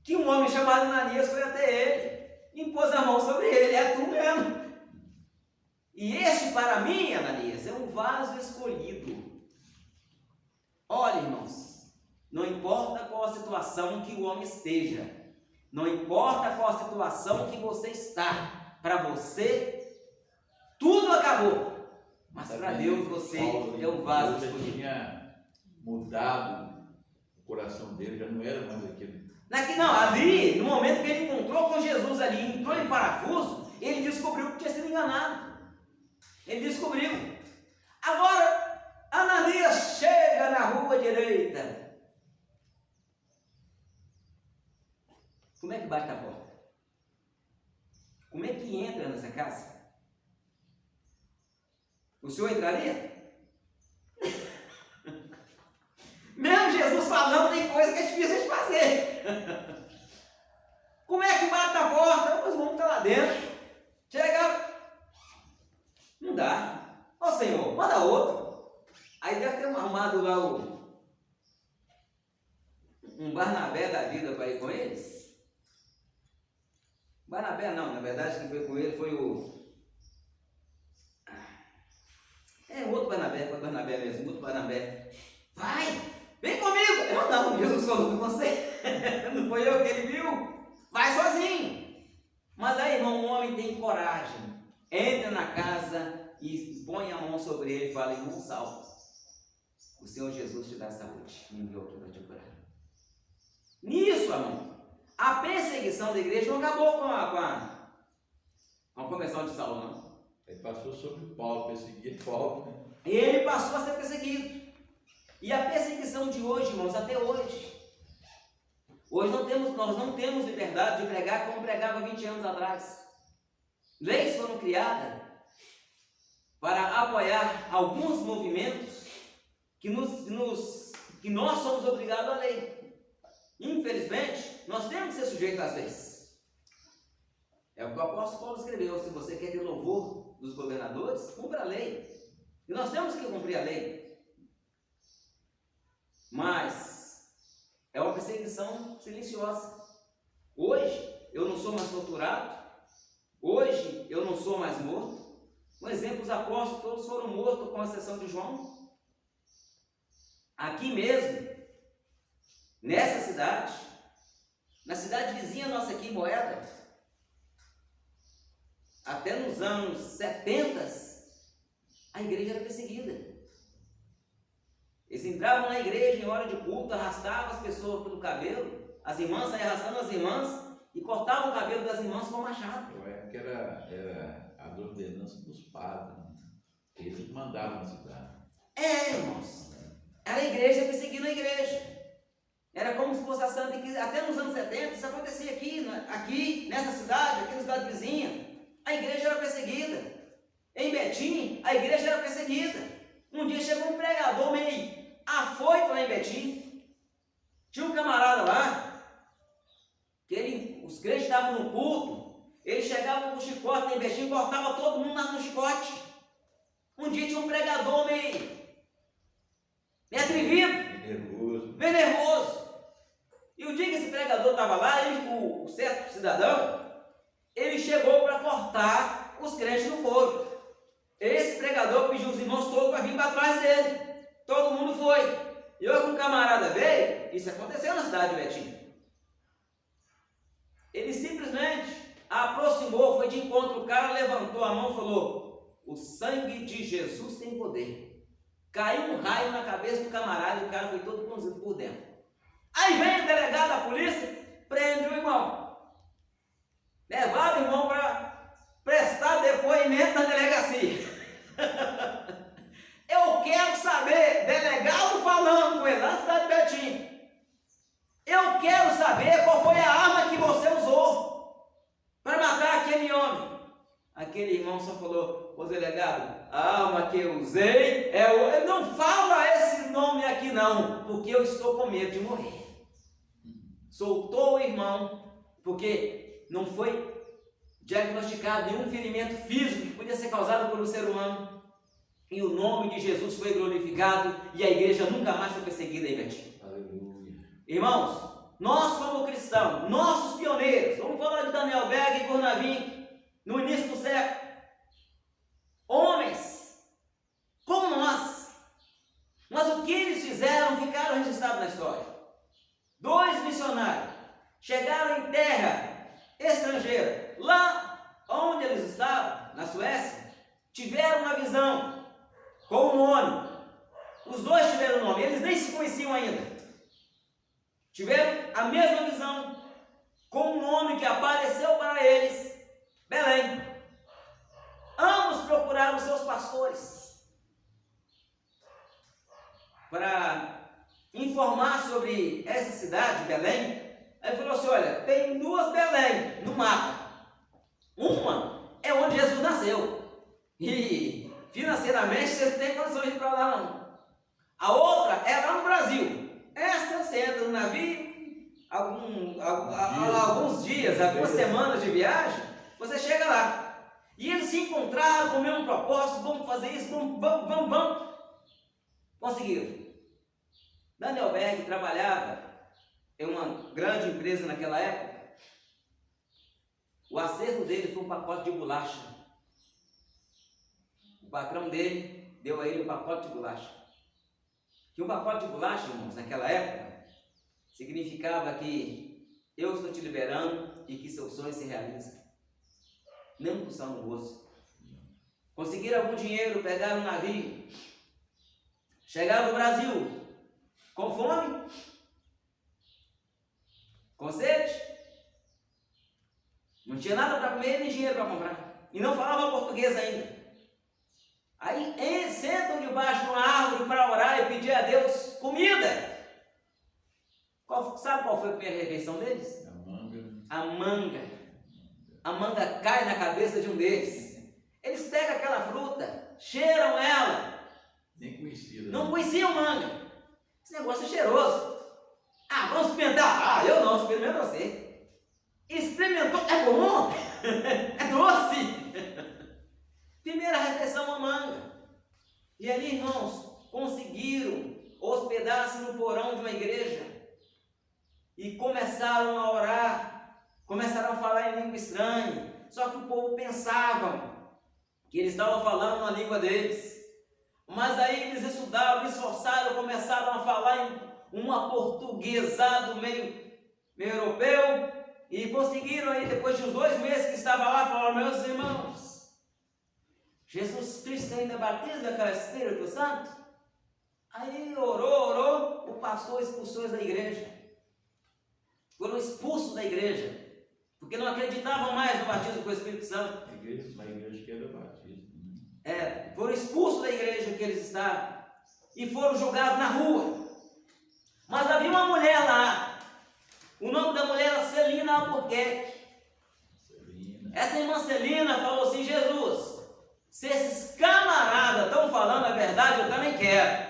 que um homem chamado Ananias foi até ele, impôs a mão sobre ele: é tu mesmo. E este para mim, Ananias, é um vaso escolhido. Olha, irmãos, não importa qual a situação que o homem esteja, não importa qual a situação que você está, para você tudo acabou, mas para Deus você é um vaso escolhido. Deus tinha mudado o coração dele, já não era mais aquele. Não, ali, no momento que ele encontrou com Jesus ali, entrou em parafuso, ele descobriu que tinha sido enganado. Ele descobriu. Agora, Ananias chega na rua direita. Como é que bate a porta? Como é que entra nessa casa? O senhor entraria? Mesmo Jesus falando, tem coisa que é difícil de fazer. Como é que bate na porta? Nós vamos estar lá dentro. Chega. Não dá. Ó Senhor, manda outro. Aí deve ter arrumado lá um Barnabé da vida para ir com eles. Barnabé não, na verdade quem foi com ele foi o outro Barnabé, foi Barnabé mesmo, outro Barnabé. Vai, vem comigo. Eu não, Jesus falou com você. Não foi eu que ele viu. Vai sozinho. Mas aí, irmão, um homem tem coragem. Entra na casa e põe a mão sobre ele e fala: irmão Saulo, o Senhor Jesus te dá saúde, me enviou aqui para te curar. Nisso, irmão, a perseguição da igreja não acabou com a conversão de Saulo, não. Ele passou sobre Paulo, perseguir Paulo. Ele passou a ser perseguido. E a perseguição de hoje, irmãos, até hoje. Hoje nós não temos liberdade de pregar como pregava 20 anos atrás. Leis foram criadas para apoiar alguns movimentos que nos que nós somos obrigados à lei. Infelizmente, nós temos que ser sujeitos às leis. É o que o apóstolo Paulo escreveu: se você quer ter louvor dos governadores, cumpra a lei. E nós temos que cumprir a lei. Mas é uma perseguição silenciosa. Hoje eu não sou mais torturado. Hoje eu não sou mais morto. Um exemplo, os apóstolos todos foram mortos, com exceção de João. Aqui mesmo, nessa cidade, na cidade vizinha nossa aqui, Moeda, até nos anos 70, a igreja era perseguida. Eles entravam na igreja em hora de culto, arrastavam as pessoas pelo cabelo, as irmãs saíam arrastando as irmãs e cortavam o cabelo das irmãs com machado. Que era as ordenanças dos padres, né? Eles mandavam na cidade. Irmãos, era a igreja perseguindo a igreja. Era como se fosse a Santa Inquisição. Até nos anos 70, isso acontecia aqui nessa cidade, aqui na cidade vizinha. A igreja era perseguida. Em Betim, a igreja era perseguida. Um dia chegou um pregador meio afoito lá em Betim. Tinha um camarada lá, que os crentes estavam no culto, ele chegava com o chicote em Betim, cortava todo mundo lá no chicote. Um dia tinha um pregador meio atrevido, meio nervoso. E o dia que esse pregador estava lá, o certo cidadão, ele chegou para cortar os crentes no couro. Esse pregador pediu os irmãos todos para vir para trás dele. Todo mundo foi. E hoje um camarada veio, isso aconteceu na cidade de Betim. Ele simplesmente aproximou, foi de encontro, o cara levantou a mão e falou: o sangue de Jesus tem poder. Caiu um raio na cabeça do camarada e o cara foi todo conduzido por dentro. Aí vem o delegado da polícia, prende o irmão. Levaram o irmão para prestar depoimento na delegacia. Eu quero saber, delegado falando com ele lá na cidade de Betim, eu quero saber qual foi a arma que você usou para matar aquele homem. Aquele irmão só falou: ô delegado, a arma que eu usei é não fala esse nome aqui não, porque eu estou com medo de morrer. Soltou o irmão, porque não foi diagnosticado nenhum ferimento físico que podia ser causado por um ser humano. E o nome de Jesus foi glorificado e a igreja nunca mais foi perseguida em Betim. Aleluia. Irmãos, nós como cristãos, nossos pioneiros, vamos falar de Daniel Berg e Gurnavin, no início do século, homens como nós, mas o que eles fizeram ficaram registrados na história. 2 missionários chegaram em terra estrangeira, lá onde eles estavam, na Suécia, tiveram uma visão com um nome. Os 2 tiveram nome, eles nem se conheciam ainda. Tiveram a mesma visão, com um nome que apareceu para eles: Belém. Ambos procuraram seus pastores para informar sobre essa cidade, Belém. Aí falou assim: olha, tem 2 Belém no mapa. Uma é onde Jesus nasceu, e financeiramente vocês não têm condição de ir para lá não. A outra é lá no Brasil. Essa você entra no navio, alguns dias, algumas semanas de viagem, você chega lá. E eles se encontraram com o mesmo propósito: vamos fazer isso, vamos. Conseguiram. Daniel Berg trabalhava em uma grande empresa naquela época. O acerto dele foi um pacote de bolacha. O patrão dele deu a ele um pacote de bolacha. Que um pacote de bolacha, irmãos, naquela época, significava que eu estou te liberando e que seu sonho se realiza. Nem um puxão no bolso. Conseguiram algum dinheiro, pegaram um navio, chegaram no Brasil com fome, com sede, não tinha nada para comer nem dinheiro para comprar, e não falava português ainda. Aí eles sentam debaixo de uma árvore para orar e pedir a Deus comida. Sabe qual foi a primeira refeição deles? A manga. A manga cai na cabeça de um deles. Eles pegam aquela fruta, cheiram ela. Nem conheciam. Não conheciam manga. Esse negócio é cheiroso. Ah, vamos experimentar. Ah, eu não, experimento você. Experimentou, é bom? É doce. Primeira refeição, uma manga. E ali, irmãos, conseguiram hospedar-se no porão de uma igreja e começaram a orar, começaram a falar em língua estranha. Só que o povo pensava que eles estavam falando na língua deles. Mas aí eles estudaram, esforçaram, começaram a falar em um aportuguesado meio europeu e conseguiram aí, depois de uns 2 meses que estava lá, falaram: meus irmãos, Jesus Cristo ainda batiza com o Espírito Santo? Aí orou, o pastor expulsou eles da igreja. Foram expulsos da igreja, porque não acreditavam mais no batismo com o Espírito Santo. Na igreja que era batismo. Foram expulsos da igreja que eles estavam e foram jogados na rua. Mas havia uma mulher lá, o nome da mulher era Celina Albuquerque. Essa irmã Celina falou assim: Jesus, se esses camaradas estão falando a verdade, eu também quero.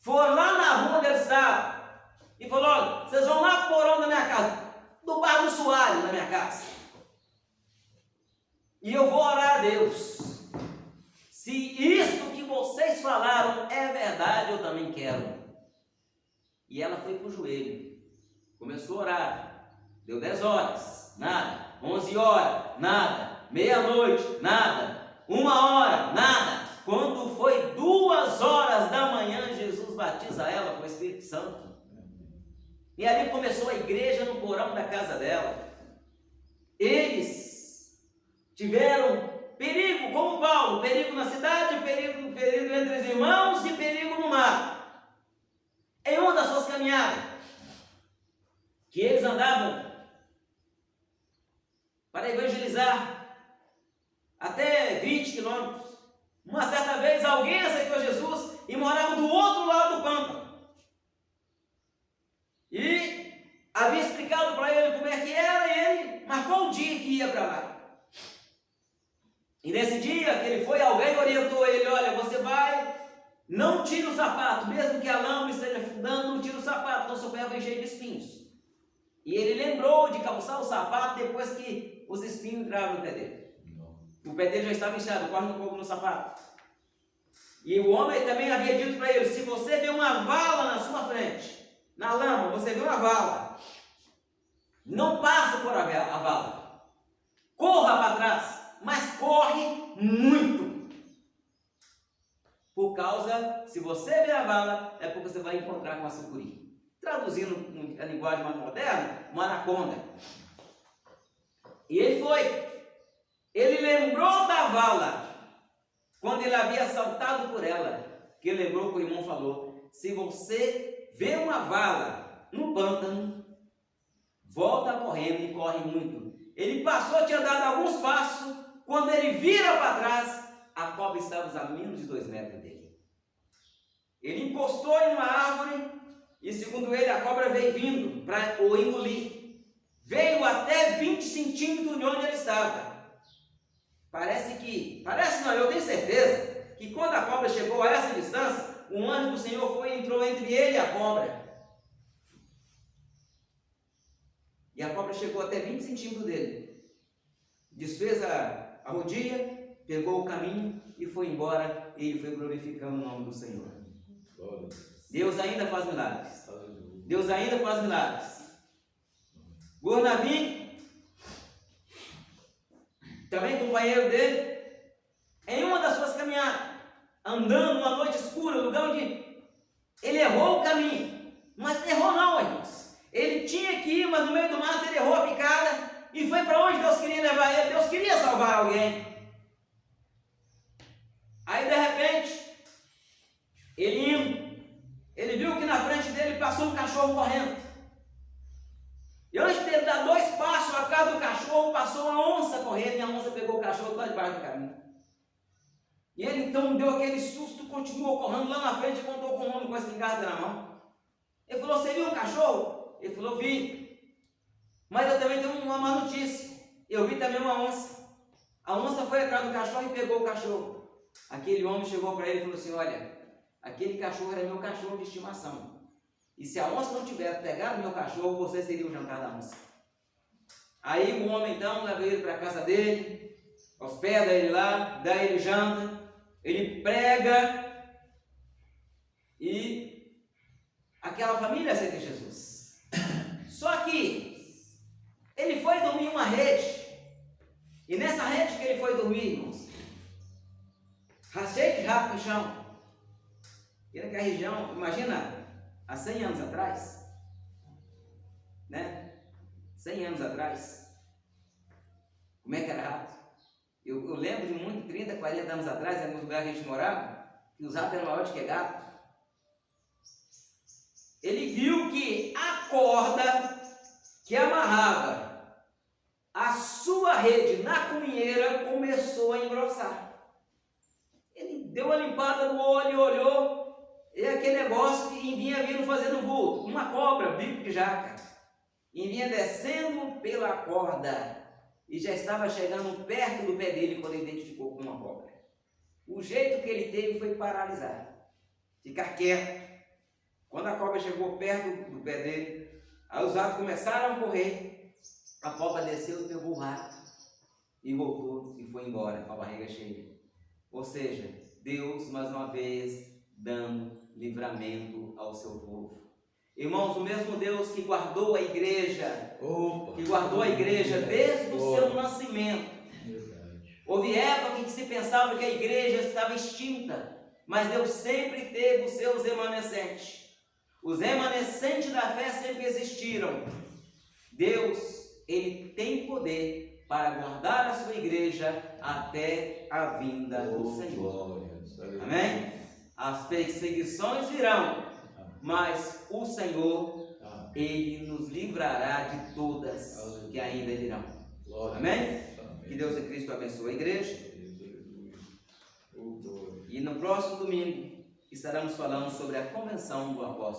Foram lá na rua onde eles estavam e falou: olha, vocês vão lá pro porão da minha casa, do bar do Soalho da minha casa, e eu vou orar a Deus. Se isso que vocês falaram é verdade, eu também quero. E ela foi para o joelho, começou a orar. Deu 10 horas, nada. 11 horas, nada. Meia-noite, nada. 1 hora, nada. Quando foi 2 horas da manhã, Jesus batiza ela com o Espírito Santo. E ali começou a igreja no porão da casa dela. Eles tiveram perigo, como Paulo, perigo na cidade, perigo entre os irmãos e perigo no mar. Em uma das suas caminhadas, que eles andavam para evangelizar até 20 quilômetros. Uma certa vez alguém aceitou Jesus e morava do outro lado do pampa. E havia explicado para ele como é que era e ele marcou um dia que ia para lá. E nesse dia que ele foi, alguém orientou ele: olha, você vai, não tira o sapato, mesmo que a lama esteja afundando, não tira o sapato, então seu pé vai cheio de espinhos. E ele lembrou de calçar o sapato depois que os espinhos entraram no pé dele. O pé dele já estava inchado, quase um pouco no sapato. E o homem também havia dito para ele: se você vê uma vala na sua frente, na lama, você vê uma vala, não passa por a vala, corra para trás, mas corre muito. Por causa, se você vê a vala, é porque você vai encontrar com a sucuri. Traduzindo a linguagem mais moderna, uma anaconda. E ele foi. Ele lembrou da vala, quando ele havia saltado por ela, que ele lembrou que o irmão falou: se você vê uma vala no pântano, volta correndo e corre muito. Ele passou, tinha dado alguns passos, quando ele vira para trás, a cobra estava a menos de 2 metros dele. Ele encostou em uma árvore e, segundo ele, a cobra veio vindo para o engolir. Veio até 20 centímetros de onde ele estava. Parece não, eu tenho certeza, que quando a cobra chegou a essa distância, um anjo do Senhor foi e entrou entre ele e a cobra. E a cobra chegou até 20 centímetros dele. Desfez a rodia, pegou o caminho e foi embora. E ele foi glorificando o nome do Senhor. Deus ainda faz milagres. Deus ainda faz milagres. Gornavi, também companheiro dele, em uma das suas caminhadas, andando numa noite escura, lugar onde ele errou o caminho. Mas errou não, irmãos. Ele tinha que ir, mas no meio do mato ele errou a picada e foi para onde Deus queria levar ele. Deus queria salvar alguém. Aí de repente, ele indo, ele viu que na frente dele passou um cachorro correndo. E antes dele dar 2 passos atrás do cachorro, passou uma onça correndo e a onça pegou o cachorro lá debaixo do caminho. E ele então deu aquele susto, continuou correndo lá na frente e contou com um homem com a espingarda na mão. Ele falou: você viu um cachorro? Ele falou: vi. Mas eu também tenho uma má notícia. Eu vi também uma onça. A onça foi atrás do cachorro e pegou o cachorro. Aquele homem chegou para ele e falou assim: olha, aquele cachorro era meu cachorro de estimação. E se a onça não tivesse pegado meu cachorro, vocês teriam o jantar da onça. Aí o homem então leva ele para a casa dele, hospeda ele lá, dá ele janta, ele prega e aquela família aceita Jesus. Só que ele foi dormir em uma rede, e nessa rede que ele foi dormir, irmãos, cheio de rato no chão. E naquela região, imagina, há 100 anos atrás, né? 100 anos atrás, como é que era rato? Eu lembro de muito, 30, 40 anos atrás, em alguns lugares que a gente morava, que os ratos eram maiores que gato. Ele viu que a corda que amarrava a sua rede na cunheira começou a engrossar. Ele deu uma limpada no olho, olhou, e aquele negócio que vinha vindo fazendo vulto, uma cobra, bico de jaca, e vinha descendo pela corda, e já estava chegando perto do pé dele quando ele identificou com uma cobra. O jeito que ele teve foi paralisar, ficar quieto. Quando a cobra chegou perto do pé dele, aí os ratos começaram a correr, a cobra desceu, pegou o rato, e voltou, e foi embora, com a barriga cheia. Ou seja, Deus, mais uma vez, dando livramento ao seu povo. Irmãos, o mesmo Deus que guardou a igreja, desde o seu nascimento. Houve época em que se pensava que a igreja estava extinta, mas Deus sempre teve os seus remanescentes. Os remanescentes da fé sempre existiram. Deus, Ele tem poder para guardar a sua igreja até a vinda do Senhor. Amém? As perseguições virão, mas o Senhor, Ele nos livrará de todas que ainda virão. Amém? Que Deus e Cristo abençoe a igreja. E no próximo domingo estaremos falando sobre a convenção do apóstolo.